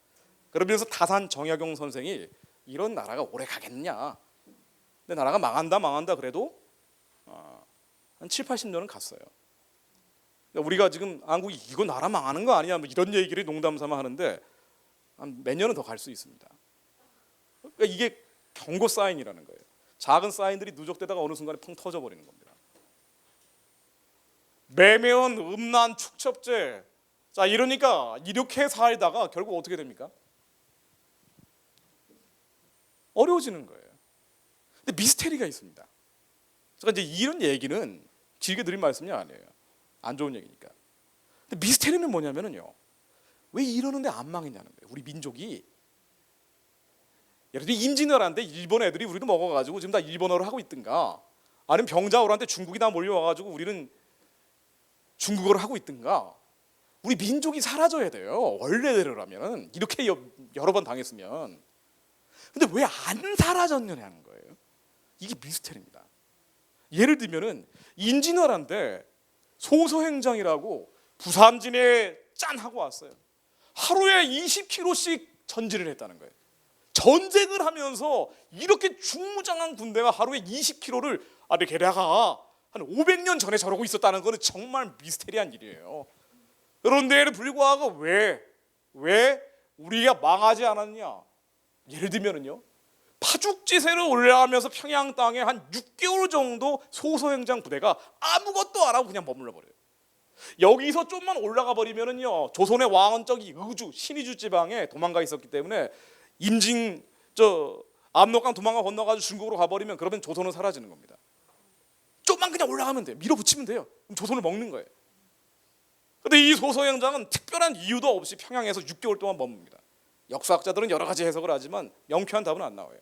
그러면서 다산 정약용 선생이 이런 나라가 오래 가겠냐, 근데 나라가 망한다 그래도 한 7, 80년은 갔어요. 우리가 지금 한국이 이거 나라 망하는 거 아니냐 뭐 이런 얘기를 농담삼아 하는데 한 몇 년은 더 갈 수 있습니다. 그러니까 이게 경고 사인이라는 거예요. 작은 사인들이 누적되다가 어느 순간에 펑 터져버리는 겁니다. 매매원, 음란, 축첩제, 자 이러니까 이렇게 살다가 결국 어떻게 됩니까? 어려워지는 거예요. 근데 미스테리가 있습니다. 제가 이제 이런 얘기는 길게 드린 말씀이 아니에요. 안 좋은 얘기니까. 근데 미스테리는 뭐냐면은요, 왜 이러는데 안 망했냐는 거예요. 우리 민족이 예를 들어 임진왜란때 일본 애들이 우리도 먹어가지고 지금 다 일본어를 하고 있든가, 아니면 병자호란때 중국이 다 몰려와가지고 우리는 중국어를 하고 있든가, 우리 민족이 사라져야 돼요. 원래대로라면 이렇게 여러 번 당했으면. 근데 왜 안 사라졌느냐는 거예요. 이게 미스테리입니다. 예를 들면은 임진왜란 때 소서행장이라고 부산진에 짠 하고 왔어요. 하루에 20km씩 전진을 했다는 거예요. 전쟁을 하면서 이렇게 중무장한 군대가 하루에 20km를 게다가 한 500년 전에 저러고 있었다는 것은 정말 미스테리한 일이에요. 그런데에도 불구하고 왜 우리가 망하지 않았냐? 예를 들면은요, 파죽지세를 올라가면서 평양 땅에 한 6개월 정도 소서행장 부대가 아무것도 안 하고 그냥 머물러 버려요. 여기서 좀만 올라가 버리면은요, 조선의 왕언적이 의주, 신의주 지방에 도망가 있었기 때문에 압록강 도망가 건너가지고 중국으로 가버리면 그러면 조선은 사라지는 겁니다. 좀만 그냥 올라가면 돼요. 밀어붙이면 돼요. 그럼 조선을 먹는 거예요. 근데 이 소서행장은 특별한 이유도 없이 평양에서 6개월 동안 머뭅니다. 역사학자들은 여러 가지 해석을 하지만 명쾌한 답은 안 나와요.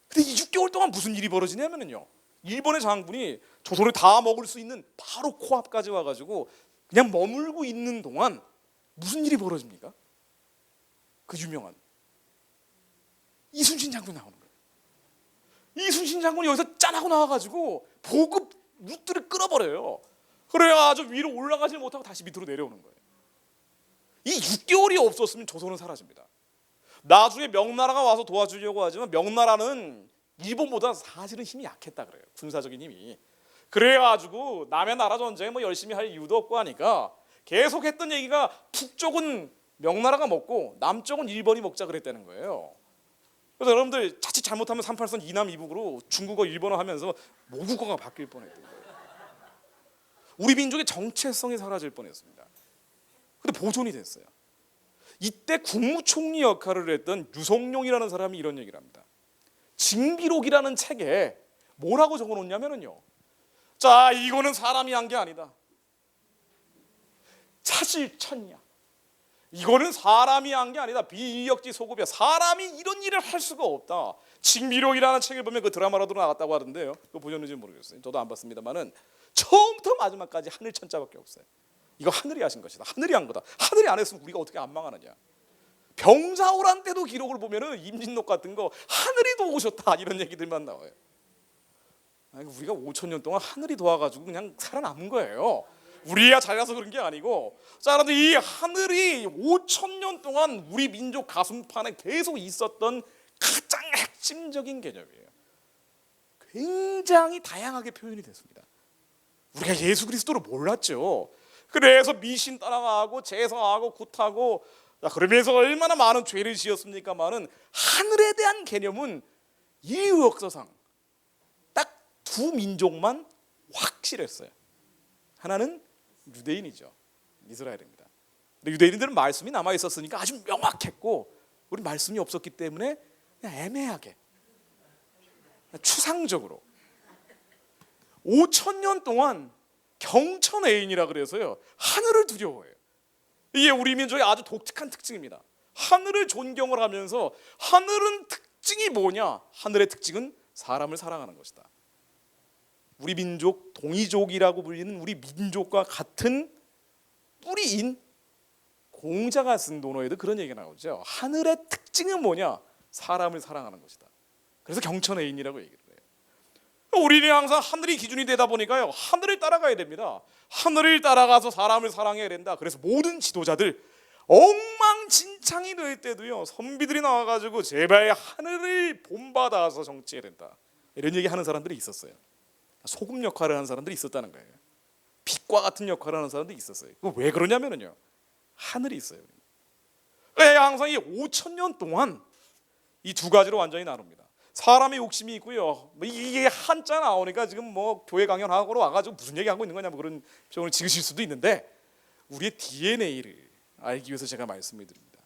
근데 이 6개월 동안 무슨 일이 벌어지냐면요, 일본의 장군이 조선을 다 먹을 수 있는 바로 코앞까지 와가지고 그냥 머물고 있는 동안 무슨 일이 벌어집니까? 그 유명한 이순신 장군 나오는 거예요. 이순신 장군이 여기서 짠하고 나와가지고 보급 루트를 끌어버려요. 그래가지고 위로 올라가지 못하고 다시 밑으로 내려오는 거예요. 이 6개월이 없었으면 조선은 사라집니다. 나중에 명나라가 와서 도와주려고 하지만 명나라는 일본보다 사실은 힘이 약했다 그래요. 군사적인 힘이. 그래가지고 남의 나라 전쟁 뭐 열심히 할 이유도 없고 하니까 계속했던 얘기가 북쪽은 명나라가 먹고 남쪽은 일본이 먹자 그랬다는 거예요. 그래서 여러분들 자칫 잘못하면 38선 이남 이북으로 중국어 일본어 하면서 모국어가 바뀔 뻔했던 거예요. 우리 민족의 정체성이 사라질 뻔했습니다. 근데 보존이 됐어요. 이때 국무총리 역할을 했던 유성룡이라는 사람이 이런 얘기를 합니다. 징비록이라는 책에 뭐라고 적어놓냐면요, 자 이거는 사람이 한 게 아니다. 차실천야. 이거는 사람이 한 게 아니다. 비이역지 소급이야. 사람이 이런 일을 할 수가 없다. 징비록이라는 책을 보면 그 드라마로도 나왔다고 하던데요. 그거 보셨는지 모르겠어요. 저도 안 봤습니다만은 처음부터 마지막까지 하늘 천자밖에 없어요. 이거 하늘이 하신 것이다. 하늘이 한 거다. 하늘이 안 했으면 우리가 어떻게 안 망하느냐. 병자호란 때도 기록을 보면은 임진록 같은 거 하늘이 도우셨다 이런 얘기들만 나와요. 아니, 우리가 5,000년 동안 하늘이 도와가지고 그냥 살아남은 거예요. 우리야 잘나서 그런 게 아니고, 자, 그런데 이 하늘이 5,000년 동안 우리 민족 가슴판에 계속 있었던 가장 핵심적인 개념이에요. 굉장히 다양하게 표현이 됐습니다. 우리가 예수 그리스도를 몰랐죠. 그래서 미신 따라가고 제사하고 굿하고, 그러면서 얼마나 많은 죄를 지었습니까만은 하늘에 대한 개념은 이 역사상 딱 두 민족만 확실했어요. 하나는 유대인이죠. 이스라엘입니다. 근데 유대인들은 말씀이 남아 있었으니까 아주 명확했고, 우리 말씀이 없었기 때문에 그냥 애매하게 추상적으로 5,000년 동안 경천애인이라 그래서요, 하늘을 두려워해요. 이게 우리 민족의 아주 독특한 특징입니다. 하늘을 존경을 하면서, 하늘은 특징이 뭐냐? 하늘의 특징은 사람을 사랑하는 것이다. 우리 민족, 동이족이라고 불리는 우리 민족과 같은 뿌리인 공자가 쓴 논어에도 그런 얘기가 나오죠. 하늘의 특징은 뭐냐? 사람을 사랑하는 것이다. 그래서 경천애인이라고 얘기를 해요. 우리는 항상 하늘이 기준이 되다 보니까요, 하늘을 따라가야 됩니다. 하늘을 따라가서 사람을 사랑해야 된다. 그래서 모든 지도자들 엉망진창이 될 때도요, 선비들이 나와가지고 제발 하늘을 본받아서 정치해야 된다, 이런 얘기 하는 사람들이 있었어요. 소금 역할을 하는 사람들이 있었다는 거예요. 빛과 같은 역할을 하는 사람들이 있었어요. 왜 그러냐면요, 하늘이 있어요. 항상 이 5,000년 동안 이 두 가지로 완전히 나눕니다. 사람의 욕심이 있고요. 이게 한자 나오니까 지금 뭐 교회 강연하고 와가지고 무슨 얘기하고 있는 거냐, 뭐 그런 표현을 지으실 수도 있는데, 우리의 DNA를 알기 위해서 제가 말씀을 드립니다.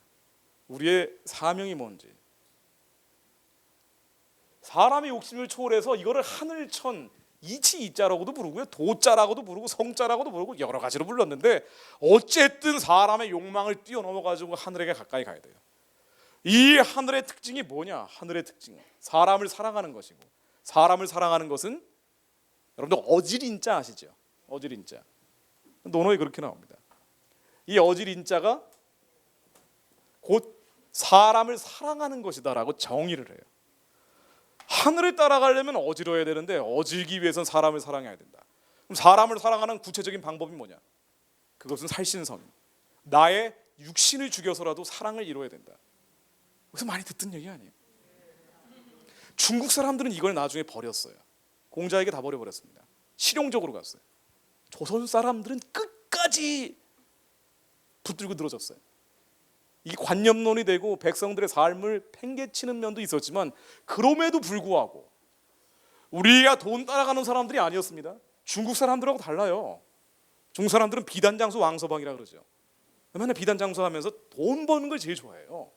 우리의 사명이 뭔지. 사람의 욕심을 초월해서 이거를 하늘천, 이치이자라고도 부르고요, 도자라고도 부르고 성자라고도 부르고 여러 가지로 불렀는데, 어쨌든 사람의 욕망을 뛰어넘어가지고 하늘에게 가까이 가야 돼요. 이 하늘의 특징이 뭐냐? 하늘의 특징은 사람을 사랑하는 것이고, 사람을 사랑하는 것은 여러분들 어질인자 아시죠? 어질인자. 논어에 그렇게 나옵니다. 이 어질인자가 곧 사람을 사랑하는 것이다라고 정의를 해요. 하늘을 따라가려면 어지러워야 되는데, 어질기 위해서는 사람을 사랑해야 된다. 그럼 사람을 사랑하는 구체적인 방법이 뭐냐? 그것은 살신성, 나의 육신을 죽여서라도 사랑을 이루어야 된다. 그래서 많이 듣던 얘기 아니에요. 중국 사람들은 이걸 나중에 버렸어요. 공자에게 다 버려버렸습니다. 실용적으로 갔어요. 조선 사람들은 끝까지 붙들고 늘어졌어요. 이 관념론이 되고 백성들의 삶을 팽개치는 면도 있었지만, 그럼에도 불구하고 우리가 돈 따라가는 사람들이 아니었습니다. 중국 사람들하고 달라요. 중국 사람들은 비단장수 왕서방이라 그러죠. 맨날 비단장수 하면서 돈 버는 걸 제일 좋아해요.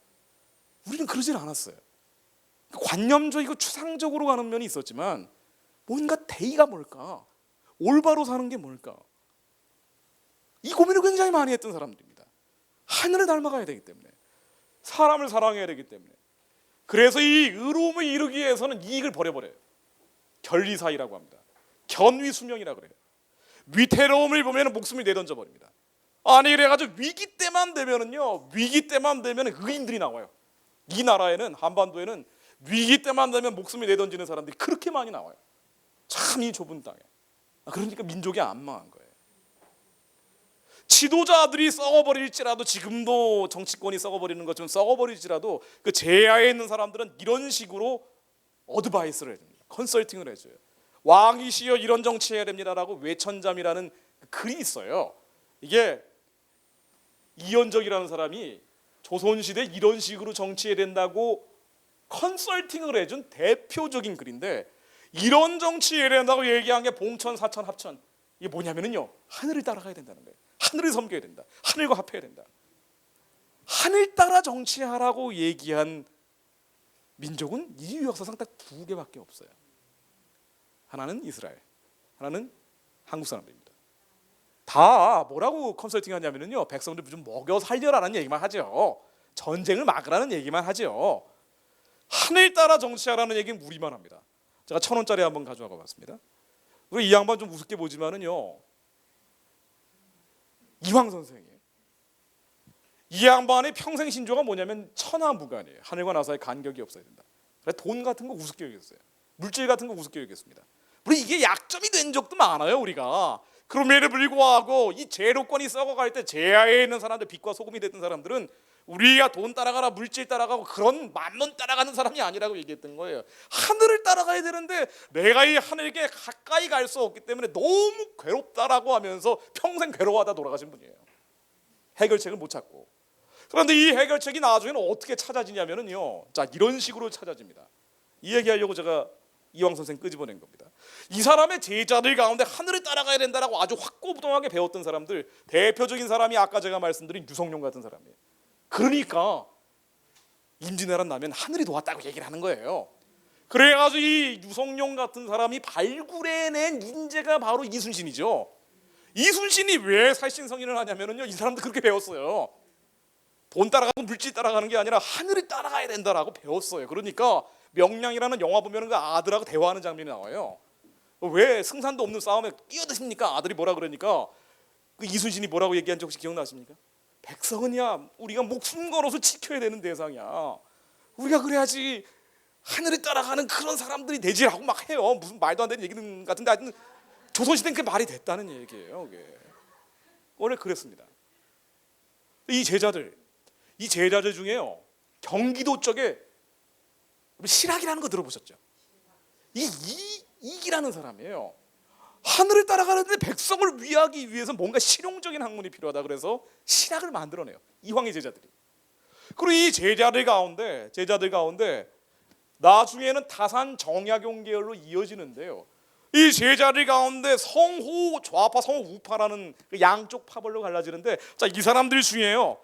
우리는 그러진 않았어요. 관념적이고 추상적으로 가는 면이 있었지만, 뭔가 대의가 뭘까? 올바로 사는 게 뭘까? 이 고민을 굉장히 많이 했던 사람들입니다. 하늘을 닮아가야 되기 때문에, 사람을 사랑해야 되기 때문에. 그래서 이 의로움을 이루기 위해서는 이익을 버려버려요. 결리사의라고 합니다. 견위수명이라고 그래요. 위태로움을 보면 목숨을 내던져 버립니다. 아니, 그래가지고 위기 때만 되면은요, 위기 때만 되면 의인들이 나와요. 이 나라에는, 한반도에는 위기 때만 되면 목숨을 내던지는 사람들이 그렇게 많이 나와요. 참 이 좁은 땅에. 그러니까 민족이 안 망한 거예요. 지도자들이 썩어버릴지라도, 지금도 정치권이 썩어버리는 것처럼 썩어버릴지라도, 그 제야에 있는 사람들은 이런 식으로 어드바이스를 해줍니다. 컨설팅을 해줘요. 왕이시여 이런 정치해야 됩니다라고 외천잠이라는 글이 있어요. 이게 이현적이라는 사람이 조선시대 이런 식으로 정치해야 된다고 컨설팅을 해준 대표적인 글인데, 이런 정치해야 된다고 얘기한 게 봉천, 사천, 합천. 이게 뭐냐면요, 하늘을 따라가야 된다는 거예요. 하늘을 섬겨야 된다. 하늘과 합해야 된다. 하늘 따라 정치하라고 얘기한 민족은 인류 역사상 딱 두 개밖에 없어요. 하나는 이스라엘, 하나는 한국 사람들입니다. 다 뭐라고 컨설팅 하냐면요, 백성들 좀 먹여 살려라는 얘기만 하죠. 전쟁을 막으라는 얘기만 하죠. 하늘 따라 정치하라는 얘기는 우리만 합니다. 제가 1,000원짜리 한번 가져와 봤습니다. 우리 이 양반 좀 우습게 보지만은요, 이황 선생이에요. 이 양반의 평생 신조가 뭐냐면 천하무관이에요. 하늘과 나사의 간격이 없어야 된다. 그래서 돈 같은 거 우습게 여겼어요. 물질 같은 거 우습게 여겼습니다. 물론 이게 약점이 된 적도 많아요, 우리가. 그럼에도 불구하고 이 제로권이 썩어갈 때 제하에 있는 사람들, 빛과 소금이 됐던 사람들은 우리가 돈 따라가라, 물질 따라가고 그런 만몬 따라가는 사람이 아니라고 얘기했던 거예요. 하늘을 따라가야 되는데 내가 이 하늘에게 가까이 갈 수 없기 때문에 너무 괴롭다라고 하면서 평생 괴로워하다 돌아가신 분이에요. 해결책을 못 찾고. 그런데 이 해결책이 나중에는 어떻게 찾아지냐면요, 자, 이런 식으로 찾아집니다. 이 얘기하려고 제가 이황 선생 끄집어낸 겁니다. 이 사람의 제자들 가운데 하늘을 따라가야 된다라고 아주 확고부동하게 배웠던 사람들, 대표적인 사람이 아까 제가 말씀드린 유성룡 같은 사람이에요. 그러니까 임진왜란 나면 하늘이 도왔다고 얘기를 하는 거예요. 그래가지고 이 유성룡 같은 사람이 발굴해낸 인재가 바로 이순신이죠. 이순신이 왜 살신성인을 하냐면요, 이 사람도 그렇게 배웠어요. 돈 따라가고 물질 따라가는 게 아니라 하늘을 따라가야 된다라고 배웠어요. 그러니까 명량이라는 영화 보면 그 아들하고 대화하는 장면이 나와요. 왜 승산도 없는 싸움에 끼어드십니까? 아들이 뭐라 그러니까 그 이순신이 뭐라고 얘기한지 혹시 기억나십니까? 백성은야, 우리가 목숨 걸어서 지켜야 되는 대상이야. 우리가 그래야지 하늘을 따라가는 그런 사람들이 되지라고 막 해요. 무슨 말도 안 되는 얘기는 같은데 하여튼 조선시대는 그게 말이 됐다는 얘기예요. 그게. 원래 그랬습니다. 이 제자들 중에요, 경기도 쪽에 실학이라는 거 들어보셨죠? 이기라는 사람이에요. 하늘을 따라가는데 백성을 위하기 위해서 뭔가 실용적인 학문이 필요하다 그래서 실학을 만들어내요, 이황의 제자들이. 그리고 이 제자들 가운데 나중에는 다산 정약용 계열로 이어지는데요, 이 제자들 가운데 성호 좌파, 성호 우파라는 그 양쪽 파벌로 갈라지는데, 자, 이 사람들 중에요,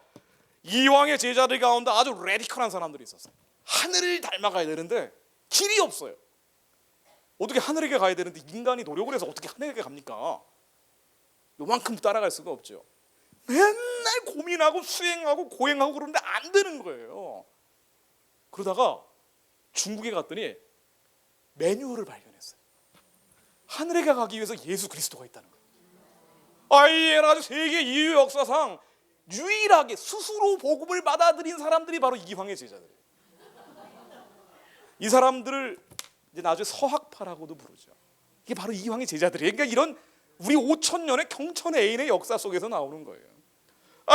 이황의 제자들 가운데 아주 레디컬한 사람들이 있었어요. 하늘을 닮아가야 되는데 길이 없어요. 어떻게 하늘에게 가야 되는데 인간이 노력을 해서 어떻게 하늘에게 갑니까? 요만큼도 따라갈 수가 없죠. 맨날 고민하고 수행하고 고행하고 그러는데 안 되는 거예요. 그러다가 중국에 갔더니 매뉴얼을 발견했어요. 하늘에게 가기 위해서 예수 그리스도가 있다는 거예요. 이게 아주 세계 인류 역사상 유일하게 스스로 복음을 받아들인 사람들이 바로 이황의 제자들이에요. 이 사람들을 이제 나중에 서학파라고도 부르죠. 이게 바로 이황의 제자들이에요. 그러니까 이런 우리 5,000년의 경천 애인의 역사 속에서 나오는 거예요.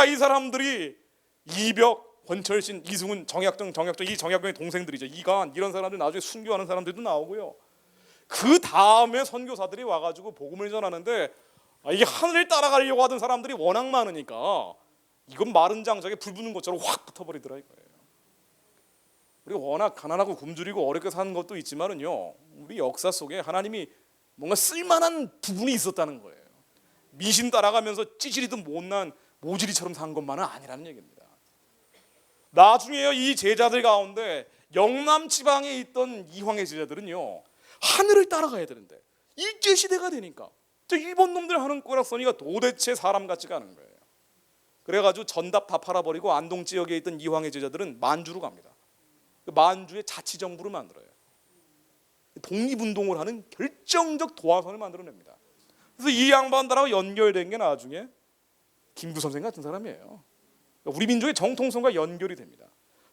이 사람들이 이벽, 권철신, 이승훈, 정약정, 이 정약정의 동생들이죠. 이간, 이런 사람들 나중에 순교하는 사람들도 나오고요. 그 다음에 선교사들이 와가지고 복음을 전하는데, 이게 하늘을 따라가려고 하던 사람들이 워낙 많으니까 이건 마른 장작에 불 붙는 것처럼 확 붙어버리더라 이거예요. 우리가 워낙 가난하고 굶주리고 어렵게 사는 것도 있지만은요, 우리 역사 속에 하나님이 뭔가 쓸만한 부분이 있었다는 거예요. 미신 따라가면서 찌질이든 못난 모질이처럼 산 것만은 아니라는 얘기입니다. 나중에요, 이 제자들 가운데 영남 지방에 있던 이황의 제자들은요, 하늘을 따라가야 되는데 일제 시대가 되니까 일본 놈들 하는 꼬락서니가 도대체 사람 같지가 않은 거예요. 그래가지고 전답 다 팔아버리고 안동 지역에 있던 이황의 제자들은 만주로 갑니다. 만주의 자치정부를 만들어요. 독립운동을 하는 결정적 도화선을 만들어냅니다. 그래서 이 양반들하고 연결된 게 나중에 김구 선생 같은 사람이에요. 우리 민족의 정통성과 연결이 됩니다.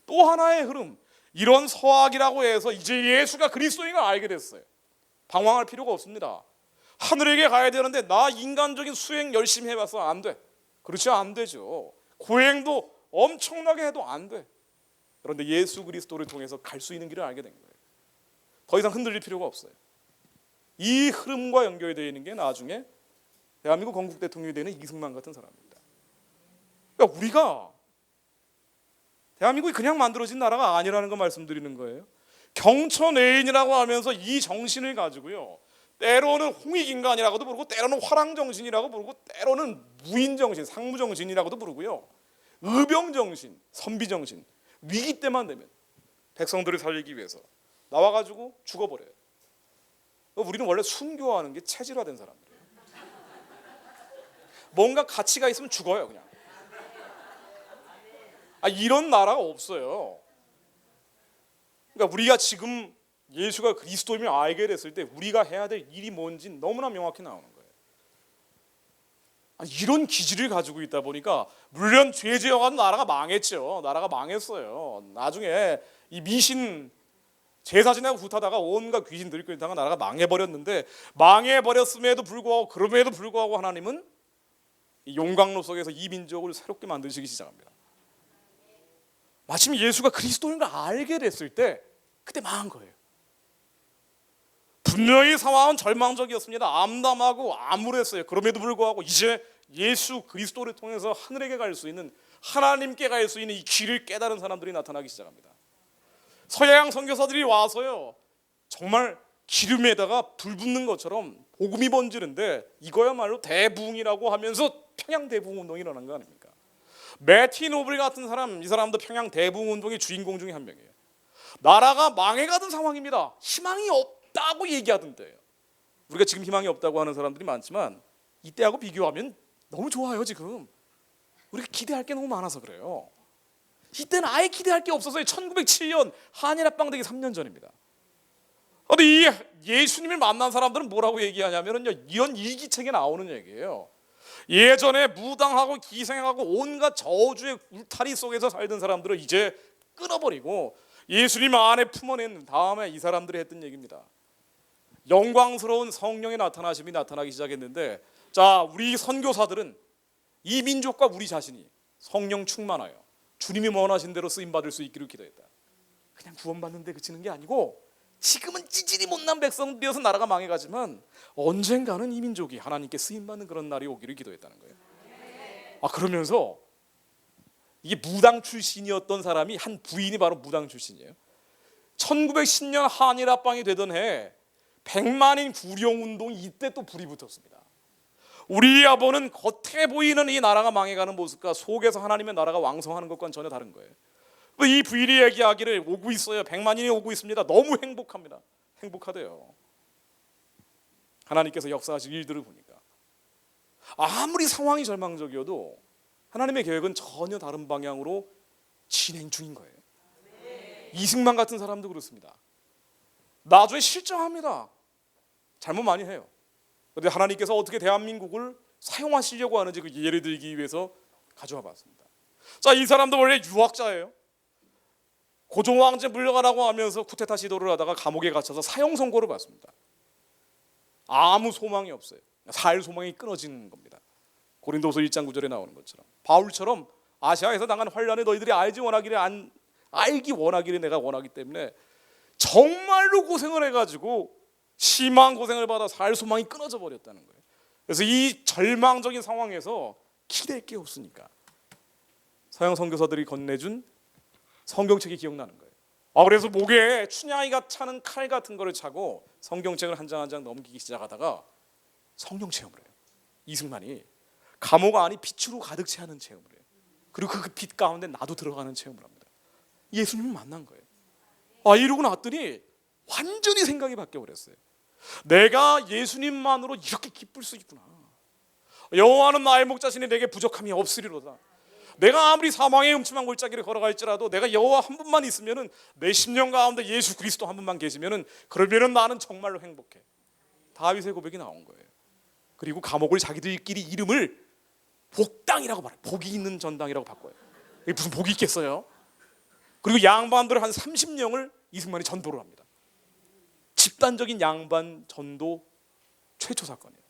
또 하나의 흐름, 이런 서학이라고 해서 이제 예수가 그리스도인 걸 알게 됐어요. 방황할 필요가 없습니다. 하늘에게 가야 되는데 나 인간적인 수행 열심히 해봐서 안 돼. 그렇지, 안 되죠. 고행도 엄청나게 해도 안 돼. 그런데 예수 그리스도를 통해서 갈 수 있는 길을 알게 된 거예요. 더 이상 흔들릴 필요가 없어요. 이 흐름과 연결되어 있는 게 나중에 대한민국 건국 대통령이 되는 이승만 같은 사람입니다. 그러니까 우리가 대한민국이 그냥 만들어진 나라가 아니라는 거 말씀드리는 거예요. 경천애인이라고 하면서 이 정신을 가지고요, 때로는 홍익인간이라고도 부르고 때로는 화랑정신이라고 부르고 때로는 무인정신, 상무정신이라고도 부르고요, 의병정신, 선비정신, 위기 때만 되면 백성들을 살리기 위해서 나와가지고 죽어버려요. 우리는 원래 순교하는 게 체질화된 사람들이에요. 뭔가 가치가 있으면 죽어요 그냥. 이런 나라가 없어요. 그러니까 우리가 지금 예수가 그리스도임을 알게 됐을 때 우리가 해야 될 일이 뭔지 너무나 명확히 나오는 거예요. 이런 기질을 가지고 있다 보니까 물론 죄 지어가지고 나라가 망했죠. 나라가 망했어요. 나중에 이 미신 제사 지내고 굿하다가 온갖 귀신들이 끌다가 나라가 망해버렸는데, 망해버렸음에도 불구하고 그럼에도 불구하고 하나님은 이 용광로 속에서 이 민족을 새롭게 만드시기 시작합니다. 마침 예수가 그리스도인 걸 알게 됐을 때 그때 망한 거예요. 분명히 상황은 절망적이었습니다. 암담하고 암울했어요. 그럼에도 불구하고 이제 예수 그리스도를 통해서 하늘에게 갈 수 있는, 하나님께 갈 수 있는 이 길을 깨달은 사람들이 나타나기 시작합니다. 서양 선교사들이 와서요, 정말 기름에다가 불 붙는 것처럼 복음이 번지는데, 이거야말로 대부흥이라고 하면서 평양 대부흥 운동이 일어난 거 아닙니까? 매티 노블 같은 사람, 이 사람도 평양 대부흥 운동의 주인공 중에 한 명이에요. 나라가 망해가던 상황입니다. 희망이 없다고 얘기하던 때예요. 우리가 지금 희망이 없다고 하는 사람들이 많지만 이때하고 비교하면 너무 좋아요. 지금 우리가 기대할 게 너무 많아서 그래요. 이때는 아예 기대할 게 없어서요. 1907년 한일합방되기 3년 전입니다. 근데 이 예수님을 만난 사람들은 뭐라고 얘기하냐면요, 이런 일기책에 나오는 얘기예요. 예전에 무당하고 기생하고 온갖 저주의 울타리 속에서 살던 사람들을 이제 끊어버리고 예수님 안에 품어낸 다음에 이 사람들이 했던 얘기입니다. 영광스러운 성령의 나타나심이 나타나기 시작했는데, 자, 우리 선교사들은 이 민족과 우리 자신이 성령 충만하여 주님이 원하신 대로 쓰임받을 수 있기를 기도했다. 그냥 구원받는데 그치는 게 아니고, 지금은 찌질이 못난 백성들이어서 나라가 망해가지만 언젠가는 이 민족이 하나님께 쓰임받는 그런 날이 오기를 기도했다는 거예요. 그러면서 이게 무당 출신이었던 사람이, 한 부인이 바로 무당 출신이에요. 1910년 한일합방이 되던 해 100만인 구령운동이 이때 또 불이 붙었습니다. 우리 아버는 겉에 보이는 이 나라가 망해가는 모습과 속에서 하나님의 나라가 왕성하는 것과는 전혀 다른 거예요. 이 부인이 얘기하기를, 오고 있어요. 100만인이 오고 있습니다. 너무 행복합니다. 행복하대요. 하나님께서 역사하실 일들을 보니까 아무리 상황이 절망적이어도 하나님의 계획은 전혀 다른 방향으로 진행 중인 거예요. 이승만 같은 사람도 그렇습니다. 나중에 실정합니다. 잘못 많이 해요. 그런데 하나님께서 어떻게 대한민국을 사용하시려고 하는지 그 예를 들기 위해서 가져와 봤습니다. 자, 이 사람도 원래 유학자예요. 고종왕제 물러가라고 하면서 쿠데타 시도를 하다가 감옥에 갇혀서 사형 선고를 받습니다. 아무 소망이 없어요. 살 소망이 끊어지는 겁니다. 고린도서 1장 9절에 나오는 것처럼, 바울처럼 아시아에서 당한 환난을 너희들이 알기 원하기를 내가 원하기 때문에 정말로 고생을 해가지고 심한 고생을 받아 살 소망이 끊어져 버렸다는 거예요. 그래서 이 절망적인 상황에서 기댈 게 없으니까 서양 선교사들이 건네준 성경책이 기억나는 거예요. 그래서 목에 춘향이가 차는 칼 같은 거를 차고 성경책을 한 장 한 장 넘기기 시작하다가 성령 체험을 해요. 이승만이 감옥 안이 빛으로 가득 채하는 체험을 해요. 그리고 그 빛 가운데 나도 들어가는 체험을 합니다. 예수님을 만난 거예요. 이러고 났더니 완전히 생각이 바뀌어 버렸어요. 내가 예수님만으로 이렇게 기쁠 수 있구나. 여호와는 나의 목자시니 내게 부족함이 없으리로다. 내가 아무리 사망의 음침한 골짜기를 걸어갈지라도 내가 여호와 한 분만 있으면은, 내 심령 가운데 예수 그리스도 한 분만 계시면은, 그러면은 나는 정말로 행복해. 다윗의 고백이 나온 거예요. 그리고 감옥을 자기들끼리 이름을 복당이라고 말해요. 복이 있는 전당이라고 바꿔요. 이게 무슨 복이 있겠어요? 그리고 양반들 한 30명을 이승만이 전도를 합니다. 집단적인 양반 전도 최초 사건이에요.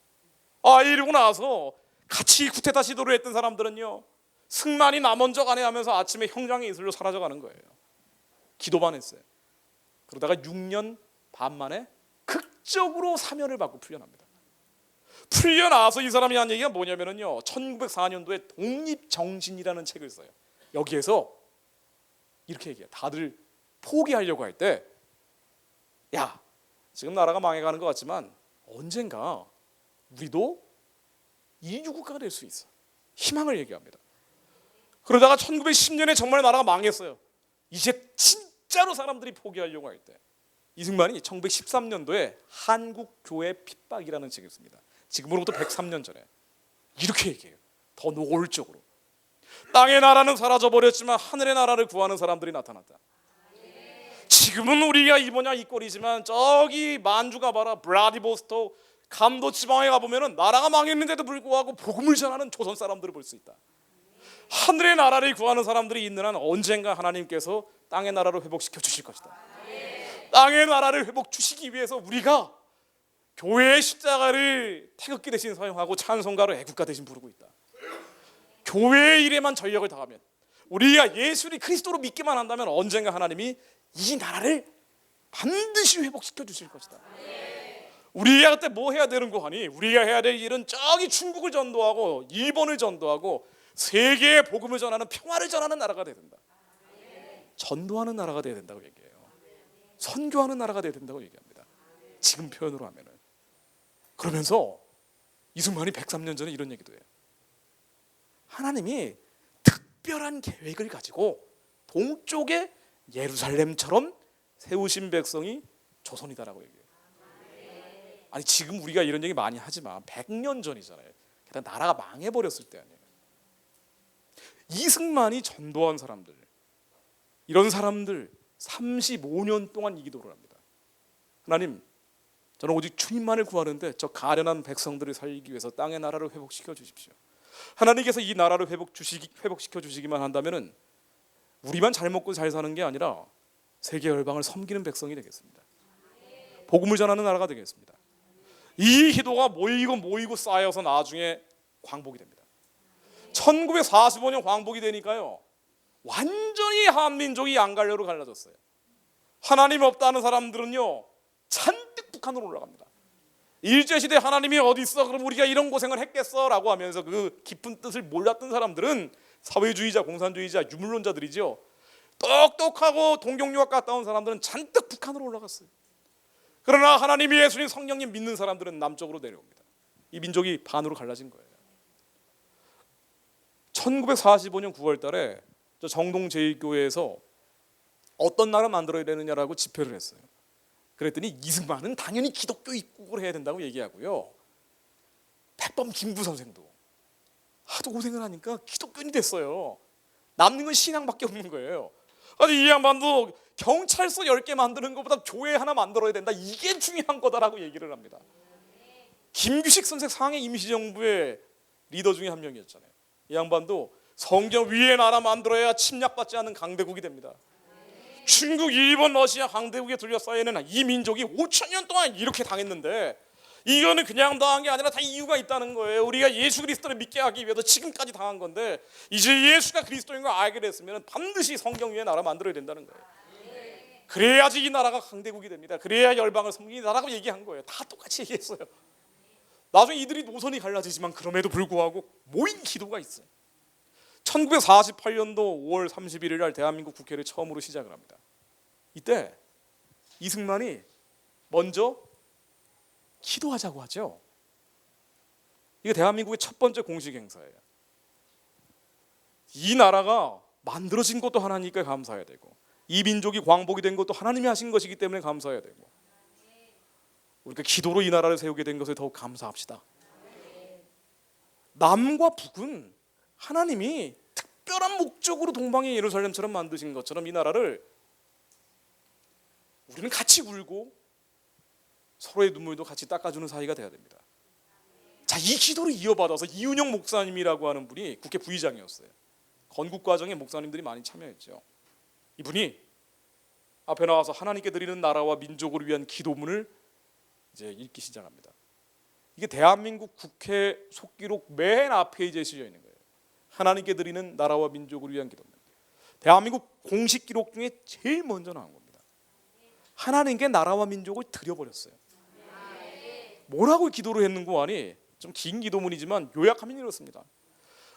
이러고 나서 같이 쿠데타 시도를 했던 사람들은요, 승만이 나 먼저 가네 하면서 아침에 형장의 이슬로 사라져가는 거예요. 기도만 했어요. 그러다가 6년 반 만에 극적으로 사면을 받고 풀려납니다. 풀려나서 이 사람이 한 얘기가 뭐냐면요, 1904년도에 독립정신이라는 책을 써요. 여기에서 이렇게 얘기해요. 다들 포기하려고 할 때, 야, 지금 나라가 망해가는 것 같지만 언젠가 우리도 인류국가가 될 수 있어. 희망을 얘기합니다. 그러다가 1910년에 정말 나라가 망했어요. 이제 진짜로 사람들이 포기하려고 할 때, 이승만이 1913년도에 한국교회 핍박이라는 책을 씁니다. 지금으로부터 103년 전에 이렇게 얘기해요. 더 노골적으로. 땅의 나라는 사라져버렸지만 하늘의 나라를 구하는 사람들이 나타났다. 지금은 우리가 이 뭐냐 이 꼴이지만 저기 만주 가봐라, 블라디보스토크, 감도 지방에 가보면 나라가 망했는데도 불구하고 복음을 전하는 조선 사람들을 볼 수 있다. 하늘의 나라를 구하는 사람들이 있는 한 언젠가 하나님께서 땅의 나라를 회복시켜 주실 것이다. 땅의 나라를 회복 주시기 위해서 우리가 교회의 십자가를 태극기 대신 사용하고 찬송가로 애국가 대신 부르고 있다. 교회의 일에만 전력을 다하면, 우리가 예수를 그리스도로 믿기만 한다면 언젠가 하나님이 이 나라를 반드시 회복시켜 주실 것이다. 우리가 그때 뭐 해야 되는 거 하니? 우리가 해야 될 일은 저기 중국을 전도하고 일본을 전도하고 세계의 복음을 전하는, 평화를 전하는 나라가 돼야 된다. 전도하는 나라가 돼야 된다고 얘기해요. 선교하는 나라가 돼야 된다고 얘기합니다. 지금 표현으로 하면은. 그러면서 이승만이 103년 전에 이런 얘기도 해요. 하나님이 특별한 계획을 가지고 동쪽에 예루살렘처럼 세우신 백성이 조선이다라고 얘기해요. 아니 지금 우리가 이런 얘기 많이 하지만 100년 전이잖아요. 게다가 나라가 망해버렸을 때 아니에요. 이승만이 전도한 사람들, 이런 사람들 35년 동안 이 기도를 합니다. 하나님, 저는 오직 주님만을 구하는데 저 가련한 백성들을 살리기 위해서 땅의 나라를 회복시켜 주십시오. 하나님께서 이 나라를 회복시켜 주시기만 한다면은 우리만 잘 먹고 잘 사는 게 아니라 세계 열방을 섬기는 백성이 되겠습니다. 복음을 전하는 나라가 되겠습니다. 이 기도가 모이고 쌓여서 나중에 광복이 됩니다. 1945년 광복이 되니까요, 완전히 한민족이 양갈래로 갈라졌어요. 하나님 없다는 사람들은요 잔뜩 북한으로 올라갑니다. 일제시대 하나님이 어디 있어? 그럼 우리가 이런 고생을 했겠어? 라고 하면서 그 깊은 뜻을 몰랐던 사람들은 사회주의자, 공산주의자, 유물론자들이죠. 똑똑하고 동경유학 갔다 온 사람들은 잔뜩 북한으로 올라갔어요. 그러나 하나님, 예수님, 성령님 믿는 사람들은 남쪽으로 내려옵니다. 이 민족이 반으로 갈라진 거예요. 1945년 9월 달에 저 정동 제1교회에서 어떤 나라 만들어야 되느냐라고 집회를 했어요. 그랬더니 이승만은 당연히 기독교 입국을 해야 된다고 얘기하고요, 백범 김구 선생도 하도 고생을 하니까 기독교인이 됐어요. 남는 건 신앙밖에 없는 거예요. 아니 이 양반도 경찰서 10개 만드는 것보다 교회 하나 만들어야 된다, 이게 중요한 거다라고 얘기를 합니다. 김규식 선생 상해 임시정부의 리더 중에 한 명이었잖아요. 이 양반도 성경 위에 나라 만들어야 침략받지 않는 강대국이 됩니다. 중국, 일본, 러시아 강대국에 둘러싸여있는 이 민족이 5,000년 동안 이렇게 당했는데 이거는 그냥 당한 게 아니라 다 이유가 있다는 거예요. 우리가 예수 그리스도를 믿게 하기 위해서 지금까지 당한 건데, 이제 예수가 그리스도인 걸 알게 됐으면 반드시 성경 위에 나라 만들어야 된다는 거예요. 그래야지 이 나라가 강대국이 됩니다. 그래야 열방을 섬기는 나라고 얘기한 거예요. 다 똑같이 얘기했어요. 나중에 이들이 노선이 갈라지지만 그럼에도 불구하고 모인 기도가 있어요. 1948년도 5월 31일 날 대한민국 국회를 처음으로 시작을 합니다. 이때 이승만이 먼저 기도하자고 하죠. 이게 대한민국의 첫 번째 공식 행사예요. 이 나라가 만들어진 것도 하나님께 감사해야 되고, 이 민족이 광복이 된 것도 하나님이 하신 것이기 때문에 감사해야 되고, 우리가 기도로 이 나라를 세우게 된 것에 더욱 감사합시다. 남과 북은 하나님이 특별한 목적으로 동방의 예루살렘처럼 만드신 것처럼 이 나라를 우리는 같이 울고 서로의 눈물도 같이 닦아주는 사이가 돼야 됩니다. 자, 이 기도를 이어받아서 이윤영 목사님이라고 하는 분이 국회 부의장이었어요. 건국 과정에 목사님들이 많이 참여했죠. 이분이 앞에 나와서 하나님께 드리는 나라와 민족을 위한 기도문을 이제 읽기 시작합니다. 이게 대한민국 국회 속기록 맨 앞에 이제 실려 있는 거예요. 하나님께 드리는 나라와 민족을 위한 기도입니다. 대한민국 공식 기록 중에 제일 먼저 나온 겁니다. 하나님께 나라와 민족을 드려버렸어요. 뭐라고 기도를 했는고 하니, 좀 긴 기도문이지만 요약하면 이렇습니다.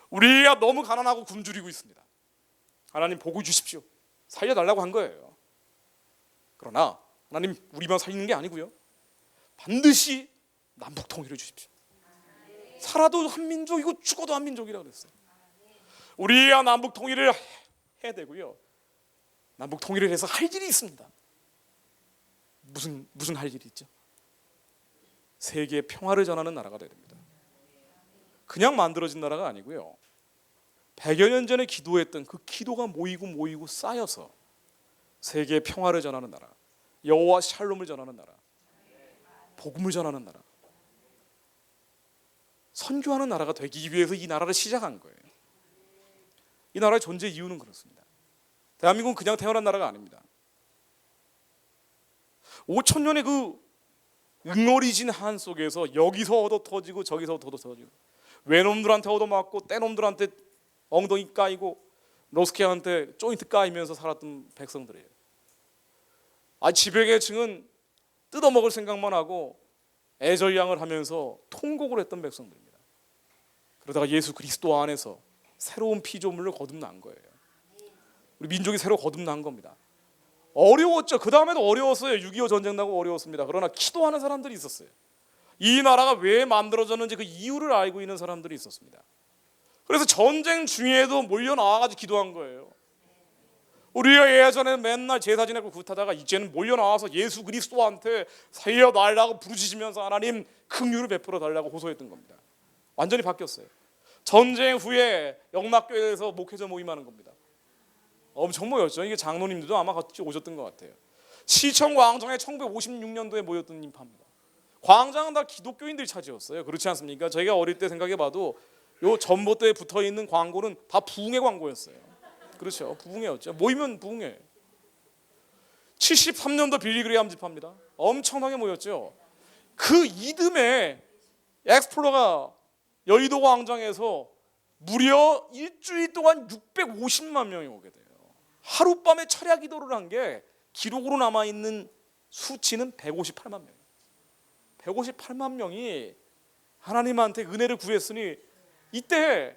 우리가 너무 가난하고 굶주리고 있습니다. 하나님 복을 주십시오. 살려달라고 한 거예요. 그러나 하나님 우리만 살리는 게 아니고요, 반드시 남북 통일을 주십시오. 살아도 한 민족이고 죽어도 한 민족이라고 그랬어요. 우리야 남북 통일을 해야 되고요, 남북 통일을 해서 할 일이 있습니다. 무슨 할 일이 있죠? 세계의 평화를 전하는 나라가 돼야 됩니다. 그냥 만들어진 나라가 아니고요, 100여 년 전에 기도했던 그 기도가 모이고 쌓여서 세계의 평화를 전하는 나라, 여호와 샬롬을 전하는 나라, 복음을 전하는 나라, 선교하는 나라가 되기 위해서 이 나라를 시작한 거예요. 이 나라의 존재 이유는 그렇습니다. 대한민국은 그냥 태어난 나라가 아닙니다. 5,000년의 그 응어리진 한 속에서 여기서 얻어 터지고 저기서 얻어 터지고 외놈들한테 얻어맞고 떼놈들한테 엉덩이 까이고 로스케한테 조인트 까이면서 살았던 백성들이에요. 지배계층은 뜯어먹을 생각만 하고 애절양을 하면서 통곡을 했던 백성들입니다. 그러다가 예수 그리스도 안에서 새로운 피조물을 거듭난 거예요. 우리 민족이 새로 거듭난 겁니다. 어려웠죠. 그 다음에도 어려웠어요. 6.25 전쟁 나고 어려웠습니다. 그러나 기도하는 사람들이 있었어요. 이 나라가 왜 만들어졌는지 그 이유를 알고 있는 사람들이 있었습니다. 그래서 전쟁 중에도 몰려 나와가지고 기도한 거예요. 우리가 예전에 맨날 제사 지내고 굿하다가 이제는 몰려 나와서 예수 그리스도한테 살려달라고 부르짖으면서 하나님 긍휼을 베풀어 달라고 호소했던 겁니다. 완전히 바뀌었어요. 전쟁 후에 영락교회에서 목회자 모임하는 겁니다. 엄청 모였죠. 이게 장로님들도 아마 같이 오셨던 것 같아요. 시청 광장에 1956년도에 모였던 인파입니다. 광장은 다 기독교인들이 차지였어요. 그렇지 않습니까? 저희가 어릴 때 생각해봐도 요 전봇대에 붙어있는 광고는 다 부흥회 광고였어요. 그렇죠. 부흥회였죠. 모이면 부흥회. 73년도 빌리그레암 집합니다. 엄청나게 모였죠. 그 이듬해 엑스플로러가 여의도 광장에서 무려 일주일 동안 650만 명이 오게 돼요. 하룻밤에 철야 기도를 한 게 기록으로 남아있는 수치는 158만 명. 158만 명이 하나님한테 은혜를 구했으니 이때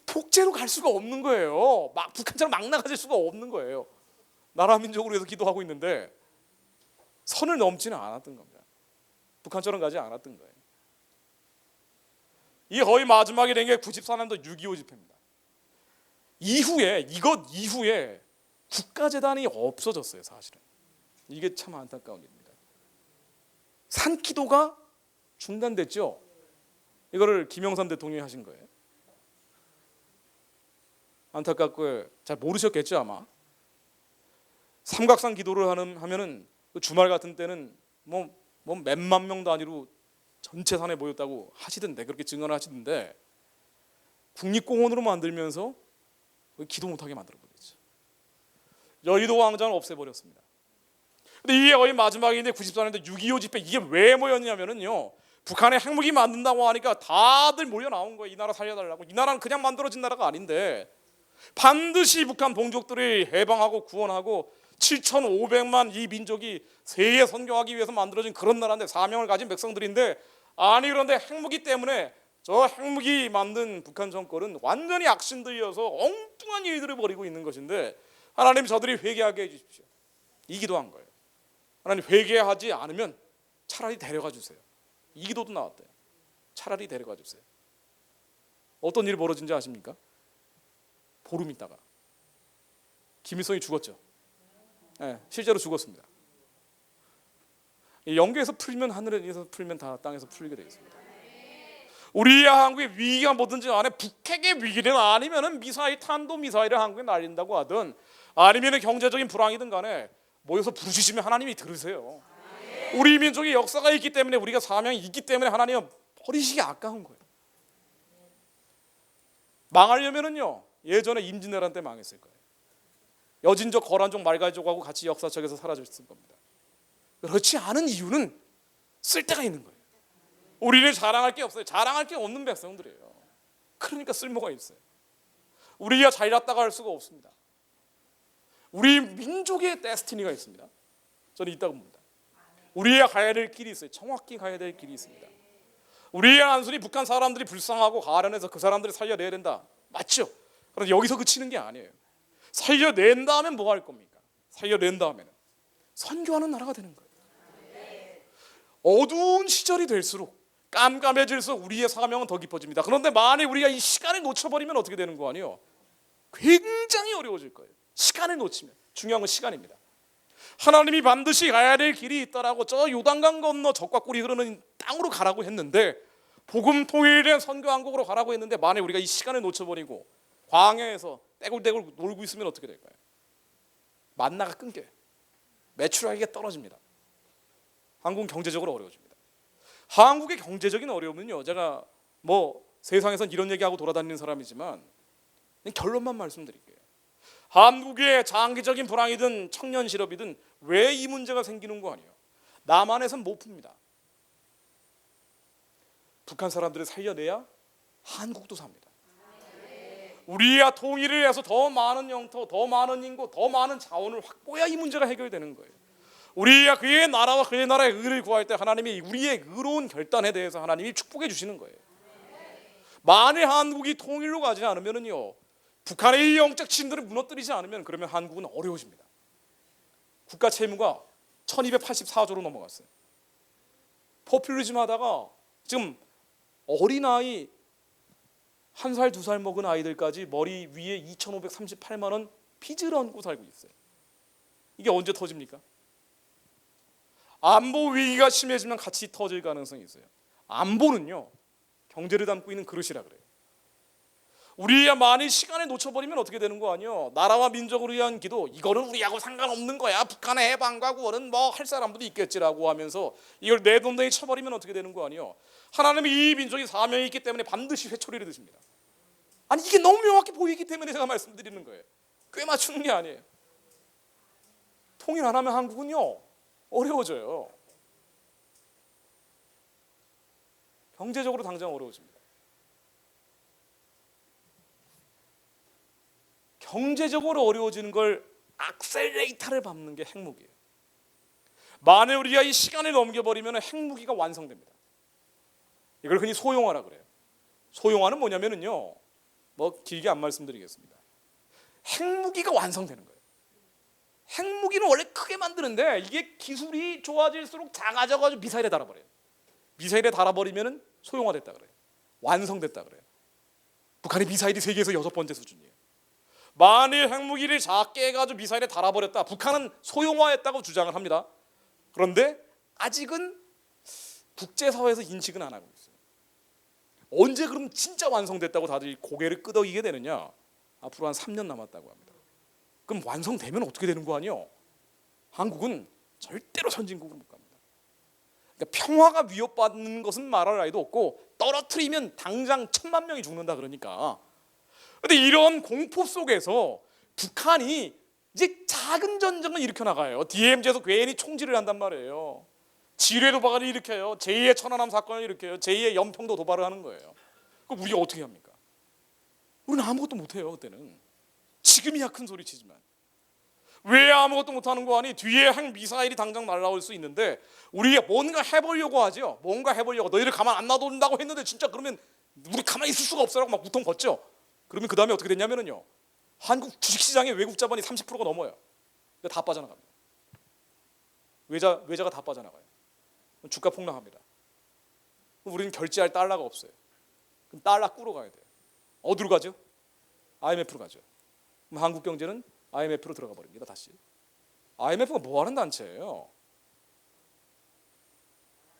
독재로 갈 수가 없는 거예요. 막 북한처럼 막 나가질 수가 없는 거예요. 나라 민족으로 해서 기도하고 있는데 선을 넘지는 않았던 겁니다. 북한처럼 가지 않았던 거예요. 이 거의 마지막에 된 게 94년도 6.25 집회입니다. 이것 이후에 국가재단이 없어졌어요. 사실은 이게 참 안타까운 일입니다. 산기도가 중단됐죠. 이거를 김영삼 대통령이 하신 거예요. 안타깝고 잘 모르셨겠죠 아마. 삼각산 기도를 하면은 주말 같은 때는 뭐 몇만 명 단위로 전체 산에 모였다고 하시던데, 그렇게 증언을 하시던데 국립공원으로 만들면서 기도 못하게 만들어버렸죠. 여의도 광장을 없애버렸습니다. 근데 이게 거의 마지막인데 94년도 6.25 집회 이게 왜 모였냐면은요, 북한에 핵무기 만든다고 하니까 다들 몰려 나온 거예요. 이 나라 살려달라고. 이 나라는 그냥 만들어진 나라가 아닌데 반드시 북한 동족들을 해방하고 구원하고 7,500만 이 민족이 세계 선교하기 위해서 만들어진 그런 나라인데, 사명을 가진 백성들인데, 아니 그런데 핵무기 때문에 저 핵무기 만든 북한 정권은 완전히 악신들이어서 엉뚱한 일들을 벌이고 있는 것인데, 하나님 저들이 회개하게 해주십시오. 이 기도한 거예요. 하나님 회개하지 않으면 차라리 데려가 주세요. 이 기도도 나왔대요. 차라리 데려가 주세요. 어떤 일이 벌어진지 아십니까? 보름 있다가 김일성이 죽었죠. 네, 실제로 죽었습니다. 영계에서 풀면 하늘에서 풀면 다 땅에서 풀게 되어 있습니다. 우리 한국의 위기가 뭐든지 안에 북핵의 위기든 아니면은 미사일 탄도 미사일을 한국에 날린다고 하든 아니면은 경제적인 불황이든 간에 모여서 부르짖으면 하나님이 들으세요. 우리 민족의 역사가 있기 때문에, 우리가 사명이 있기 때문에 하나님은 버리시기 아까운 거예요. 망하려면은요, 예전에 임진왜란 때 망했을 거예요. 여진족, 거란족, 말갈족하고 같이 역사책에서 사라졌을 겁니다. 그렇지 않은 이유는 쓸데가 있는 거예요. 우리는 자랑할 게 없어요. 자랑할 게 없는 백성들이에요. 그러니까 쓸모가 있어요. 우리가 잘났다고 할 수가 없습니다. 우리 민족의 데스티니가 있습니다. 저는 있다고 봅니다. 우리가 가야 될 길이 있어요. 정확히 가야 될 길이 있습니다. 우리의 한순이 북한 사람들이 불쌍하고 가련해서 그 사람들을 살려내야 된다. 맞죠? 그런데 여기서 그치는 게 아니에요. 살려낸 다음엔 뭐 할 겁니까? 살려낸 다음에는 선교하는 나라가 되는 거예요. 어두운 시절이 될수록, 깜깜해질수록 우리의 사명은 더 깊어집니다. 그런데 만약 우리가 이 시간을 놓쳐버리면 어떻게 되는 거 아니에요? 굉장히 어려워질 거예요. 시간을 놓치면. 중요한 건 시간입니다. 하나님이 반드시 가야 될 길이 있다라고 저 요단강 건너 적과 꿀이 흐르는 땅으로 가라고 했는데, 복음 통일된 선교 왕국으로 가라고 했는데, 만약 우리가 이 시간을 놓쳐버리고 광야에서 떼굴떼굴 놀고 있으면 어떻게 될까요? 만나가 끊겨요. 매출하기가 떨어집니다. 한국은 경제적으로 어려워집니다. 한국의 경제적인 어려움은요, 제가 뭐 세상에선 이런 얘기하고 돌아다니는 사람이지만 그냥 결론만 말씀드릴게요. 한국의 장기적인 불황이든 청년 실업이든 왜 이 문제가 생기는 거 아니에요. 남한에선 못 풉니다. 북한 사람들을 살려내야 한국도 삽니다. 우리야 통일을 해서 더 많은 영토, 더 많은 인구, 더 많은 자원을 확보해야 이 문제가 해결되는 거예요. 우리야 그의 나라와 그의 나라의 의를 구할 때 하나님이 우리의 의로운 결단에 대해서 하나님이 축복해 주시는 거예요. 만일 한국이 통일로 가지 않으면요, 북한의 이 영적 진들을 무너뜨리지 않으면 그러면 한국은 어려워집니다. 국가 채무가 1284조로 넘어갔어요. 포퓰리즘 하다가 지금 어린아이 1살, 2살 먹은 아이들까지 머리 위에 2,538만 원 빚을 얹고 살고 있어요. 이게 언제 터집니까? 안보 위기가 심해지면 같이 터질 가능성이 있어요. 안보는요, 경제를 담고 있는 그릇이라 그래요. 우리야 만일 시간에 놓쳐버리면 어떻게 되는 거 아니요? 나라와 민족을 위한 기도, 이거는 우리하고 상관없는 거야. 북한의 해방과 구원은 뭐 할 사람들도 있겠지라고 하면서 이걸 내돈댕이 쳐버리면 어떻게 되는 거 아니요? 하나님이 이 민족이 사명이 있기 때문에 반드시 회초리를 드십니다. 아니 이게 너무 명확히 보이기 때문에 제가 말씀드리는 거예요. 꽤 맞추는 게 아니에요. 통일 안 하면 한국은요, 어려워져요. 경제적으로 당장 어려워집니다. 경제적으로 어려워지는 걸 악셀레이터를 밟는 게 핵무기예요. 만일 우리가 이 시간을 넘겨버리면 핵무기가 완성됩니다. 이걸 흔히 소용화라 그래요. 소용화는 뭐냐면요, 뭐 길게 안 말씀드리겠습니다. 핵무기가 완성되는 거예요. 핵무기는 원래 크게 만드는데 이게 기술이 좋아질수록 작아져가지고 미사일에 달아버려요. 미사일에 달아버리면 소용화됐다 그래요. 완성됐다 그래요. 북한의 미사일이 세계에서 6번째 수준이에요. 만일 핵무기를 작게 해가지고 미사일에 달아버렸다, 북한은 소용화했다고 주장을 합니다. 그런데 아직은 국제사회에서 인식은 안 하고 있어요. 언제 그럼 진짜 완성됐다고 다들 고개를 끄덕이게 되느냐? 앞으로 한 3년 남았다고 합니다. 그럼 완성되면 어떻게 되는 거 아니요? 한국은 절대로 선진국으로 못 갑니다. 그러니까 평화가 위협받는 것은 말할 나위도 없고 떨어뜨리면 당장 1000만 명이 죽는다 그러니까. 근데 이런 공포 속에서 북한이 이제 작은 전쟁을 일으켜 나가요. DMZ에서 괜히 총질을 한단 말이에요. 지뢰 도박을 일으켜요. 제2의 천안함 사건을 일으켜요. 제2의 연평도 도발을 하는 거예요. 그럼 우리가 어떻게 합니까? 우리는 아무것도 못해요. 그때는. 지금이야 큰 소리 치지만. 왜 아무것도 못하는 거 아니? 뒤에 핵미사일이 당장 날아올 수 있는데 우리가 뭔가 해보려고 하죠. 뭔가 해보려고. 너희를 가만 안 놔둔다고 했는데 진짜 그러면 우리 가만히 있을 수가 없어라고 막 우통 걷죠. 그러면 그 다음에 어떻게 됐냐면요, 한국 주식시장의 외국 자본이 30%가 넘어요. 다 빠져나갑니다. 외자가 다 빠져나가요. 주가 폭락합니다. 우리는 결제할 달러가 없어요. 그럼 달러 꾸러 가야 돼요. 어디로 가죠? IMF로 가죠. 그럼 한국 경제는 IMF로 들어가 버립니다. 다시. IMF가 뭐 하는 단체예요?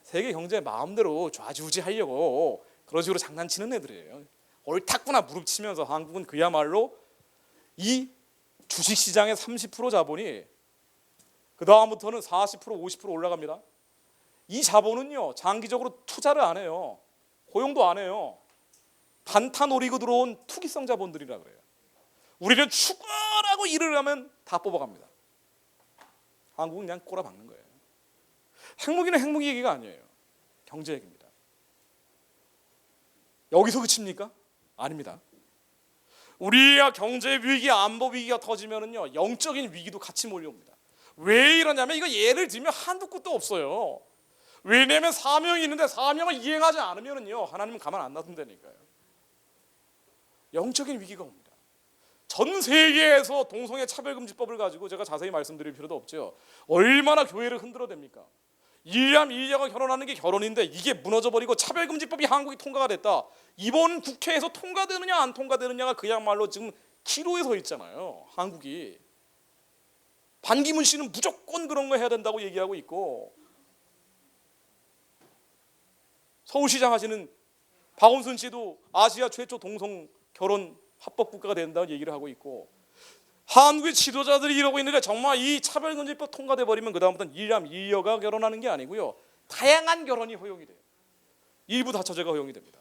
세계 경제 마음대로 좌지우지하려고 그런 식으로 장난치는 애들이에요. 옳다구나 무릎치면서 한국은 그야말로 이 주식시장의 30% 자본이 그 다음부터는 40%, 50% 올라갑니다. 이 자본은요, 장기적으로 투자를 안 해요. 고용도 안 해요. 단타 노리고 들어온 투기성 자본들이라 그래요. 우리는 죽어라고 일을 하면 다 뽑아갑니다. 한국은 그냥 꼬라박는 거예요. 핵무기는 핵무기 얘기가 아니에요. 경제 얘기입니다. 여기서 그칩니까? 아닙니다. 우리야 경제 위기, 안보 위기가 터지면은요, 영적인 위기도 같이 몰려옵니다. 왜 이러냐면 이거 예를 들면 한두 끝도 없어요. 왜냐면 사명이 있는데 사명을 이행하지 않으면은요, 하나님은 가만 안 놔둔다니까요. 영적인 위기가 옵니다. 전 세계에서 동성애 차별금지법을 가지고 제가 자세히 말씀드릴 필요도 없죠. 얼마나 교회를 흔들어댑니까? 일남 일녀가 결혼하는 게 결혼인데 이게 무너져버리고 차별금지법이 한국이 통과가 됐다. 이번 국회에서 통과되느냐 안 통과되느냐가 그야말로 지금 기로에 서 있잖아요. 한국이. 반기문 씨는 무조건 그런 거 해야 된다고 얘기하고 있고, 서울시장 하시는 박원순 씨도 아시아 최초 동성 결혼 합법 국가가 된다고 얘기를 하고 있고, 한국의 지도자들이 이러고 있는데 정말 이 차별금지법 통과돼 버리면 그 다음부터는 일남 일녀가 결혼하는 게 아니고요, 다양한 결혼이 허용이 돼요. 일부 다처제가 허용이 됩니다.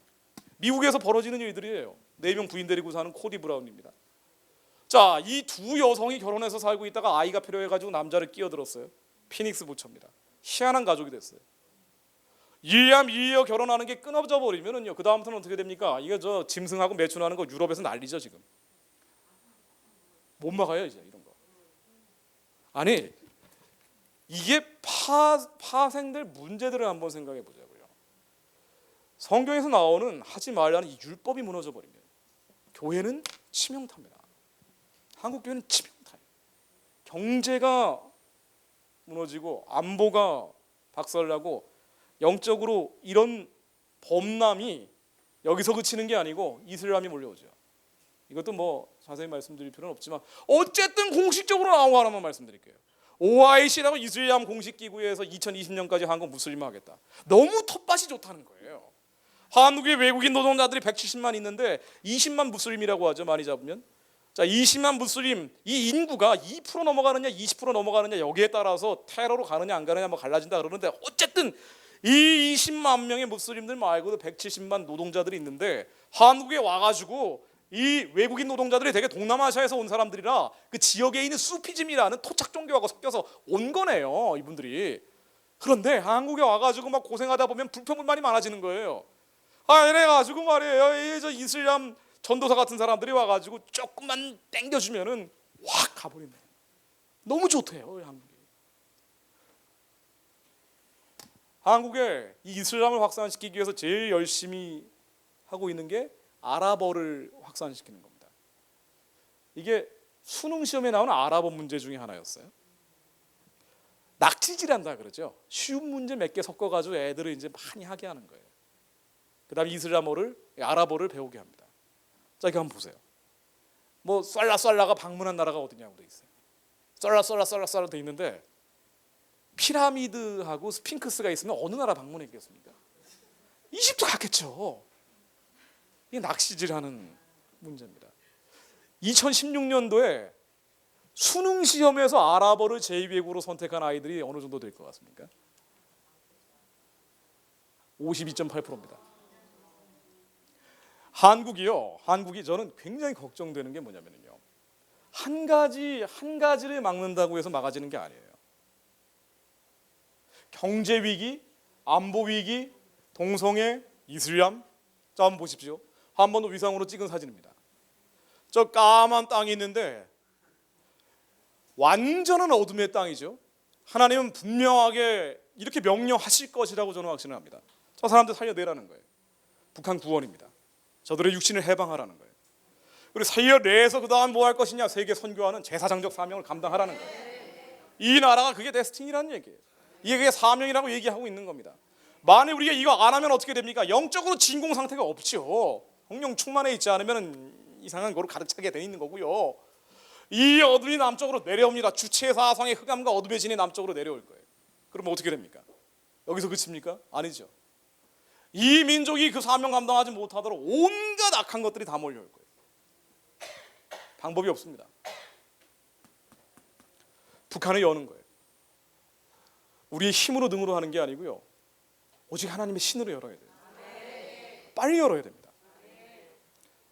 미국에서 벌어지는 일들이에요. 4명 부인 데리고 사는 코디 브라운입니다. 자, 이 두 여성이 결혼해서 살고 있다가 아이가 필요해가지고 남자를 끼어들었어요. 피닉스 부처입니다. 희한한 가족이 됐어요. 이어 결혼하는 게 끊어져 버리면은요, 그 다음부터는 어떻게 됩니까? 이거 저 짐승하고 매춘하는 거 유럽에서 난리죠 지금. 못 막아요 이제 이런 거. 아니 이게 파생될 문제들을 한번 생각해 보자고요. 성경에서 나오는 하지 말라는 이 율법이 무너져 버리면 교회는 치명타입니다. 한국 교회는 치명타예요. 경제가 무너지고 안보가 박살나고 영적으로 이런 범람이 여기서 그치는 게 아니고 이슬람이 몰려오죠. 이것도 뭐 자세히 말씀드릴 필요는 없지만 어쨌든 공식적으로 나온 거 하나만 말씀드릴게요. OIC라고 이슬람 공식 기구에서 2020년까지 한국 무슬림화 하겠다. 너무 텃밭이 좋다는 거예요. 한국의 외국인 노동자들이 170만 있는데 20만 무슬림이라고 하죠. 많이 잡으면. 자, 20만 무슬림 이 인구가 2% 넘어가느냐 20% 넘어가느냐 여기에 따라서 테러로 가느냐 안 가느냐 뭐 갈라진다 그러는데 어쨌든 이 20만 명의 무슬림들 말고도 170만 노동자들이 있는데 한국에 와가지고 이 외국인 노동자들이 되게 동남아시아에서 온 사람들이라 그 지역에 있는 수피즘이라는 토착 종교하고 섞여서 온 거네요 이분들이. 그런데 한국에 와가지고 막 고생하다 보면 불평불만이 많아지는 거예요. 이래가지고 말이에요 저 이슬람 전도사 같은 사람들이 와가지고 조금만 땡겨주면은 확 가버린다. 너무 좋대요 한국이. 한국에 이 이슬람을 확산시키기 위해서 제일 열심히 하고 있는 게 아랍어를 확산시키는 겁니다. 이게 수능 시험에 나오는 아랍어 문제 중에 하나였어요. 낙지질한다 그러죠. 쉬운 문제 몇 개 섞어가지고 애들을 이제 많이 하게 하는 거예요. 그다음에 이슬람어를 아랍어를 배우게 합니다. 자, 이거 한번 보세요. 뭐 쏠라가 방문한 나라가 어디냐고 돼 있어요. 쏠라 돼 있는데 피라미드하고 스핑크스가 있으면 어느 나라 방문했겠습니까? 이집트 갔겠죠. 이게 낚시질하는 문제입니다. 2016년도에 수능 시험에서 아랍어를 제2외국어로 선택한 아이들이 어느 정도 될 것 같습니까? 52.8%입니다. 한국이 저는 굉장히 걱정되는 게 뭐냐면요. 한 가지를 막는다고 해서 막아지는 게 아니에요. 경제 위기, 안보 위기, 동성애, 이슬람. 자, 한번 보십시오. 한번도 위상으로 찍은 사진입니다. 저 까만 땅이 있는데 완전한 어둠의 땅이죠. 하나님은 분명하게 이렇게 명령하실 것이라고 저는 확신을 합니다. 저 사람들 살려내라는 거예요. 북한 구원입니다. 저들의 육신을 해방하라는 거예요. 그리고 살려내서 그 다음 뭐 할 것이냐. 세계 선교하는 제사장적 사명을 감당하라는 거예요. 이 나라가 그게 데스티니라는 얘기예요. 이게 그게 사명이라고 얘기하고 있는 겁니다. 만약 우리가 이거 안 하면 어떻게 됩니까? 영적으로 진공 상태가 없죠. 성령 충만해 있지 않으면 이상한 거로 가득 차게 돼 있는 거고요. 이 어둠이 남쪽으로 내려옵니다. 주체 사상의 흑암과 어둠의 진이 남쪽으로 내려올 거예요. 그러면 어떻게 됩니까? 여기서 그칩니까? 아니죠. 이 민족이 그 사명 감당하지 못하도록 온갖 악한 것들이 다 몰려올 거예요. 방법이 없습니다. 북한을 여는 거예요. 우리의 힘으로 등으로 하는 게 아니고요. 오직 하나님의 신으로 열어야 돼요. 빨리 열어야 됩니다.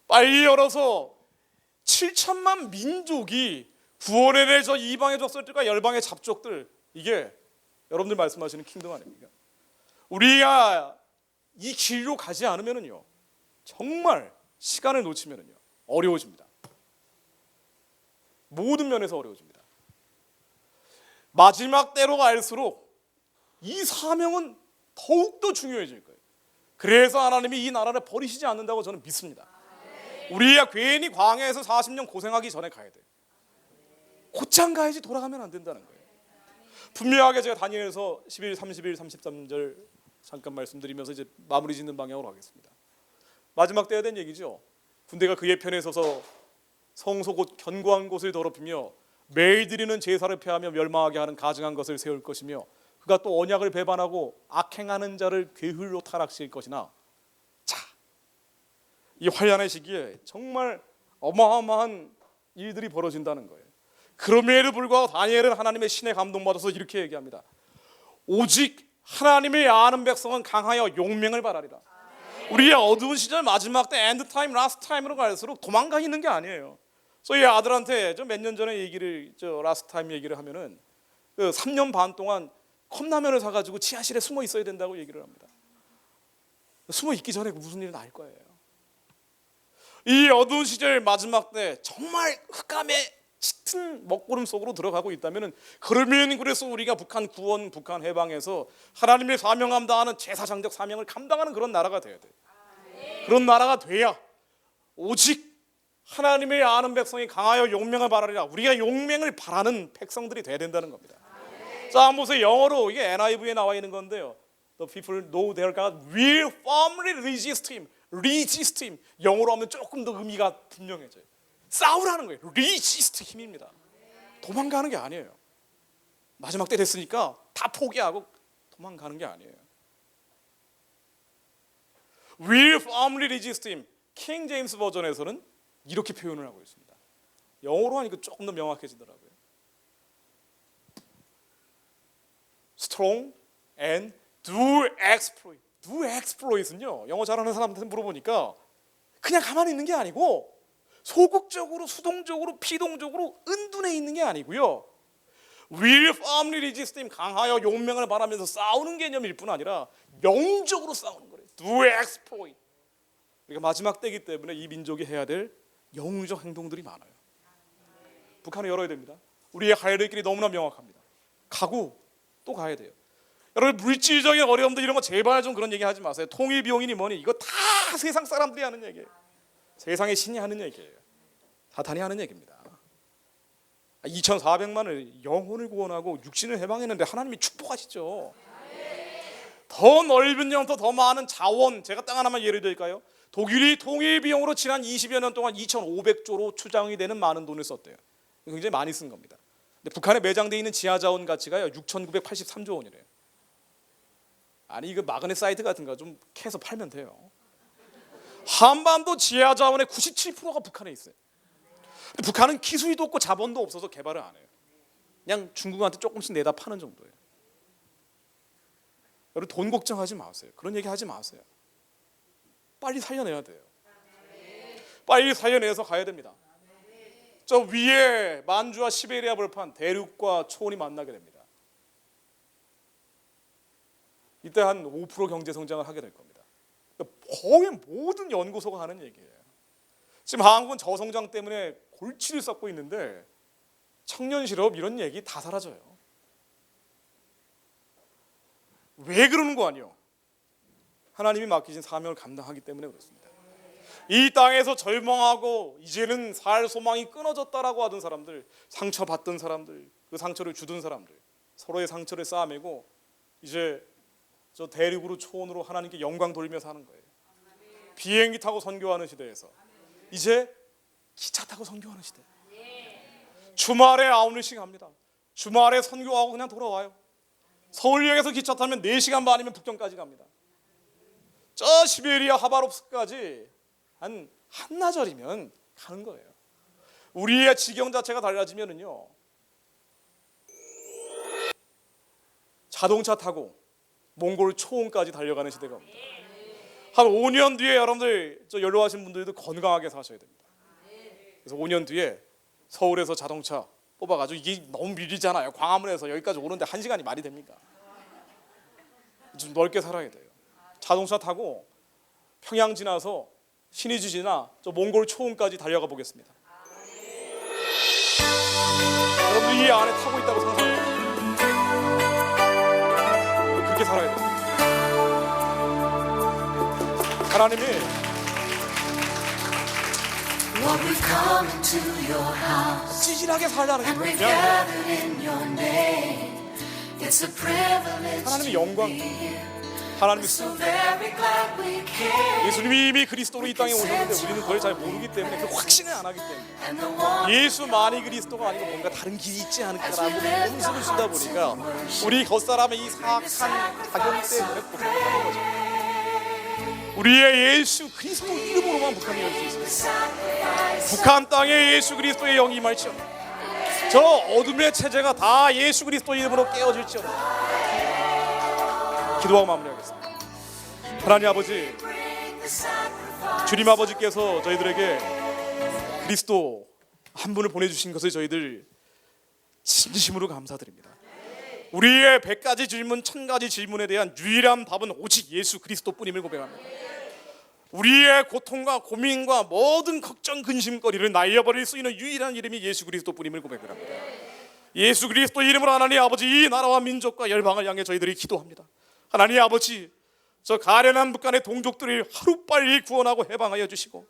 빨리 열어서 7천만 민족이 구원에 대해서 이방의 족속들과 열방의 잡족들, 이게 여러분들 말씀하시는 킹덤 아닙니까? 우리가 이 길로 가지 않으면은요, 정말 시간을 놓치면은요 어려워집니다. 모든 면에서 어려워집니다. 마지막 때로 갈수록 이 사명은 더욱더 중요해질 거예요. 그래서 하나님이 이 나라를 버리시지 않는다고 저는 믿습니다. 우리가 괜히 광야에서 40년 고생하기 전에 가야 돼요. 곧장 가야지 돌아가면 안 된다는 거예요. 분명하게 제가 다니엘서 11, 31, 33절 잠깐 말씀드리면서 이제 마무리 짓는 방향으로 가겠습니다. 마지막 때에 대한 얘기죠. 군대가 그의 편에 서서 성소 곧 견고한 곳을 더럽히며 매일 드리는 제사를 폐하며 멸망하게 하는 가증한 것을 세울 것이며 그가 또 언약을 배반하고 악행하는 자를 괴흘로 타락시킬 것이나. 자, 이 환난의 시기에 정말 어마어마한 일들이 벌어진다는 거예요. 그럼에도 불구하고 다니엘은 하나님의 신에 감동받아서 이렇게 얘기합니다. 오직 하나님을 아는 백성은 강하여 용맹을 발하리라. 우리의 어두운 시절 마지막 때 엔드 타임, 라스트 타임으로 갈수록 도망가 있는 게 아니에요. 저희 아들한테 몇 년 전에 얘기를 라스트 타임 얘기를 하면은 3년 반 동안 컵라면을 사가지고 지하실에 숨어 있어야 된다고 얘기를 합니다. 숨어 있기 전에 무슨 일이 날 거예요. 이 어두운 시절 마지막 때 정말 흑암의 짙은 먹구름 속으로 들어가고 있다면, 그러면 그래서 우리가 북한 구원, 북한 해방에서 하나님의 사명 감당하는 제사장적 사명을 감당하는 그런 나라가 돼야 돼. 그런 나라가 돼야 오직 하나님의 아는 백성이 강하여 용맹을 바라리라. 우리가 용맹을 바라는 백성들이 돼야 된다는 겁니다. 자, 한번 보세요. 영어로 이게 NIV에 나와 있는 건데요. The people know their God will firmly resist him. resist him. 영어로 하면 조금 더 의미가 분명해져요. 싸우라는 거예요. resist him입니다. 도망가는 게 아니에요. 마지막 때 됐으니까 다 포기하고 도망가는 게 아니에요. will firmly resist him. 킹 제임스 버전에서는 이렇게 표현을 하고 있습니다. 영어로 하니까 조금 더 명확해지더라고요. strong and do exploit. do exploit은요, 영어 잘하는 사람한테 물어보니까 그냥 가만히 있는 게 아니고 소극적으로, 수동적으로, 피동적으로 은둔해 있는 게 아니고요. will firmly resist him, 강하여 용맹을 바라면서 싸우는 개념일 뿐 아니라 영적으로 싸우는 거예요. do exploit. 우리가 마지막 때이기 때문에 이 민족이 해야 될 영적 행동들이 많아요. 북한을 열어야 됩니다. 우리의 가야 될 길이 너무나 명확합니다. 가고 또 가야 돼요. 여러분, 물질적인 어려움들 이런 거 제발 좀 그런 얘기 하지 마세요. 통일 비용이니 뭐니 이거 다 세상 사람들이 하는 얘기예요. 세상의 신이 하는 얘기예요. 사탄이 하는 얘기입니다. 2,400만을 영혼을 구원하고 육신을 해방했는데 하나님이 축복하시죠. 더 넓은 영토, 더 많은 자원. 제가 땅 하나만 예를 들까요? 독일이 통일 비용으로 지난 20여 년 동안 2,500조로 추정이 되는 많은 돈을 썼대요. 굉장히 많이 쓴 겁니다. 근데 북한에 매장되어 있는 지하 자원 가치가요 6,983조 원이래요. 아니, 이거 마그넷 사이트 같은 거 좀 캐서 팔면 돼요. 한반도 지하 자원의 97%가 북한에 있어요. 근데 북한은 기술도 없고 자본도 없어서 개발을 안 해요. 그냥 중국한테 조금씩 내다 파는 정도예요. 여러분, 돈 걱정하지 마세요. 그런 얘기 하지 마세요. 빨리 살려내야 돼요. 빨리 살려내서 가야 됩니다. 저 위에 만주와 시베리아 벌판, 대륙과 초원이 만나게 됩니다. 이때 한 5% 경제 성장을 하게 될 겁니다. 거의 모든 연구소가 하는 얘기예요. 지금 한국은 저성장 때문에 골치를 썩고 있는데 청년 실업 이런 얘기 다 사라져요. 왜 그러는 거 아니에요? 하나님이 맡기신 사명을 감당하기 때문에 그렇습니다. 이 땅에서 절망하고 이제는 살 소망이 끊어졌다라고 하던 사람들, 상처받던 사람들, 그 상처를 주던 사람들, 서로의 상처를 쌓아매고 이제 저 대륙으로 초원으로 하나님께 영광 돌리면서 하는 거예요. 비행기 타고 선교하는 시대에서 이제 기차 타고 선교하는 시대. 주말에 아웃리싱 합니다. 주말에 선교하고 그냥 돌아와요. 서울역에서 기차 타면 4시간 반이면 북경까지 갑니다. 저 시베리아 하바롭스크까지 한 한나절이면 가는 거예요. 우리의 지경 자체가 달라지면은요, 자동차 타고 몽골 초원까지 달려가는 시대가 옵니다. 한 5년 뒤에 여러분들, 저 연로하신 분들도 건강하게 사셔야 됩니다. 그래서 5년 뒤에 서울에서 자동차 뽑아가지고, 이게 너무 밀리잖아요. 광화문에서 여기까지 오는데 1시간이 말이 됩니까? 좀 넓게 살아야 돼요. 자동차 타고 평양 지나서 신의주 지나 저 몽골 초원까지 달려가 보겠습니다. 여러분들 이 안에 타고 있다고 상상해요. 그렇게 살아야 돼요. 하나님이 찌질하게 살라는 게 뭐냐? 하나님의 영광, 하나님의 승. 예수님이 이미 그리스도로 이 땅에 오셨는데 우리는 그걸 잘 모르기 때문에, 그 확신을 안 하기 때문에 예수만이 그리스도가 아니고 뭔가 다른 길이 있지 않을까라고 몸수를 쓰다 보니까 우리 겉사람의 이 사악한 작용 때문에 고통하는 거죠. 우리의 예수 그리스도 이름으로만 북한이 열 수 있습니다. 북한 땅에 예수 그리스도의 영이 임할지어다. 저 어둠의 체제가 다 예수 그리스도 이름으로 깨어질지어다. 기도하고 마무리하겠습니다. 하나님 아버지, 주님 아버지께서 저희들에게 그리스도 한 분을 보내주신 것을 저희들 진심으로 감사드립니다. 우리의 100가지 질문, 1000가지 질문에 대한 유일한 답은 오직 예수 그리스도뿐임을 고백합니다. 우리의 고통과 고민과 모든 걱정, 근심거리를 날려버릴 수 있는 유일한 이름이 예수 그리스도뿐임을 고백합니다. 예수 그리스도 이름으로 하나님 아버지, 이 나라와 민족과 열방을 향해 저희들이 기도합니다. 하나님 아버지, 저 가련한 북한의 동족들을 하루빨리 구원하고 해방하여 주시고,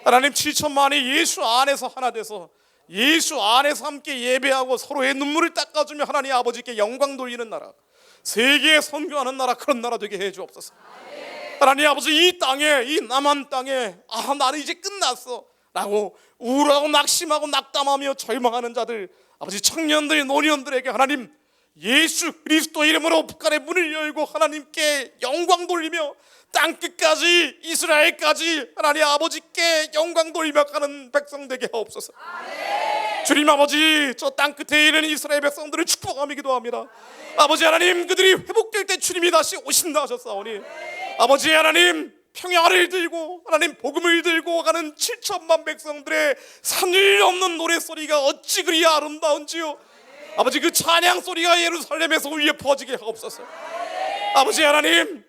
하나님 7천만이 예수 안에서 하나 돼서 예수 안에서 함께 예배하고 서로의 눈물을 닦아주며 하나님 아버지께 영광 돌리는 나라, 세계에 선교하는 나라, 그런 나라 되게 해 주옵소서. 하나님 아버지, 이 땅에, 이 남한 땅에 나는 이제 끝났어 라고 우울하고 낙심하고 낙담하며 절망하는 자들, 아버지 청년들, 노년들에게 하나님 예수 그리스도 이름으로 북한의 문을 열고 하나님께 영광 돌리며 땅끝까지 이스라엘까지 하나님 아버지께 영광 돌리며 가는 백성 되게 하옵소서. 주님 아버지, 저 땅끝에 있는 이스라엘 백성들을 축복하며 기도합니다. 아버지 하나님, 그들이 회복될 때 주님이 다시 오신다 하셨사오니 아버지 하나님, 평야를 들고 하나님 복음을 들고 가는 7천만 백성들의 산을 넘는 노래소리가 어찌 그리 아름다운지요. 아버지, 그 찬양 소리가 예루살렘에서 울려 퍼지게 하옵소서. 아버지 하나님,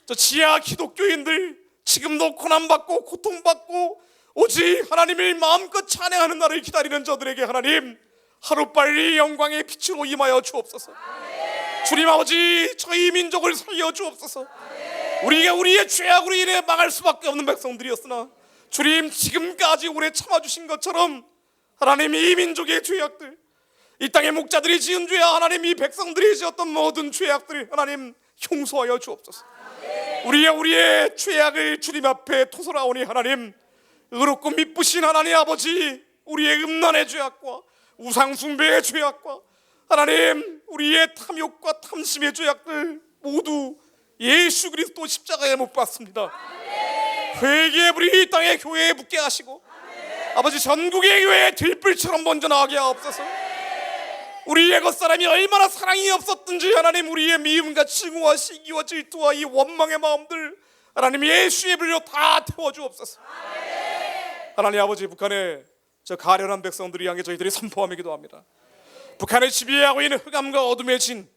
저 지하 기독교인들 지금도 고난받고 고통받고 오직 하나님을 마음껏 찬양하는 날을 기다리는 저들에게 하나님 하루빨리 영광의 빛으로 임하여 주옵소서. 주님 아버지, 저희 민족을 살려 주옵소서. 우리가 우리의 죄악으로 인해 망할 수밖에 없는 백성들이었으나 주님, 지금까지 오래 참아주신 것처럼 하나님 이 민족의 죄악들, 이 땅의 목자들이 지은 죄와 하나님 이 백성들이 지었던 모든 죄악들을 하나님 용서하여 주옵소서. 우리의 죄악을 주님 앞에 토설하오니 하나님 의롭고 미쁘신 하나님 아버지, 우리의 음란의 죄악과 우상숭배의 죄악과 하나님 우리의 탐욕과 탐심의 죄악들 모두 예수 그리스도 십자가에 못 박습니다. 회개의 불이 이 땅의 교회에 붙게 하시고 아버지 전국의 교회에 들불처럼 먼저 나가게 하옵소서. 우리 옛 사람이 얼마나 사랑이 없었든지 하나님 우리의 미움과 증오와 시기와 질투와 이 원망의 마음들 하나님 예수의 불로 다 태워주옵소서. 하나님 아버지, 북한의 저 가련한 백성들을 향해 저희들이 선포하며 기도합니다. 북한을 지배하고 있는 흑암과 어둠의 진,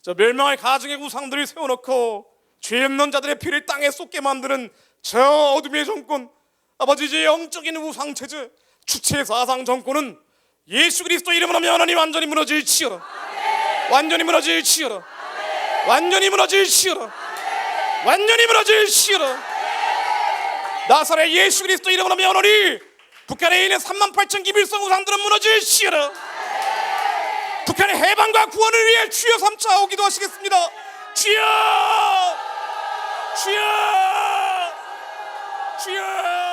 저 멸망의 가정의 우상들을 세워놓고 죄 없는 자들의 피를 땅에 쏟게 만드는 저 어둠의 정권, 아버지 이제 영적인 우상체제 주체 사상 정권은 예수 그리스도 이름으로 하나님 완전히 무너질지어다. 완전히 무너질지어다. 완전히 무너질지어다. 완전히 무너질지어다. 나사렛 예수 그리스도 이름으로 하나님 북한에 있는 38,000 기밀성 우상들은 무너질지어다. 북한의 해방과 구원을 위해 주여 3차 기도하시겠습니다. 주여, 주여, 주여.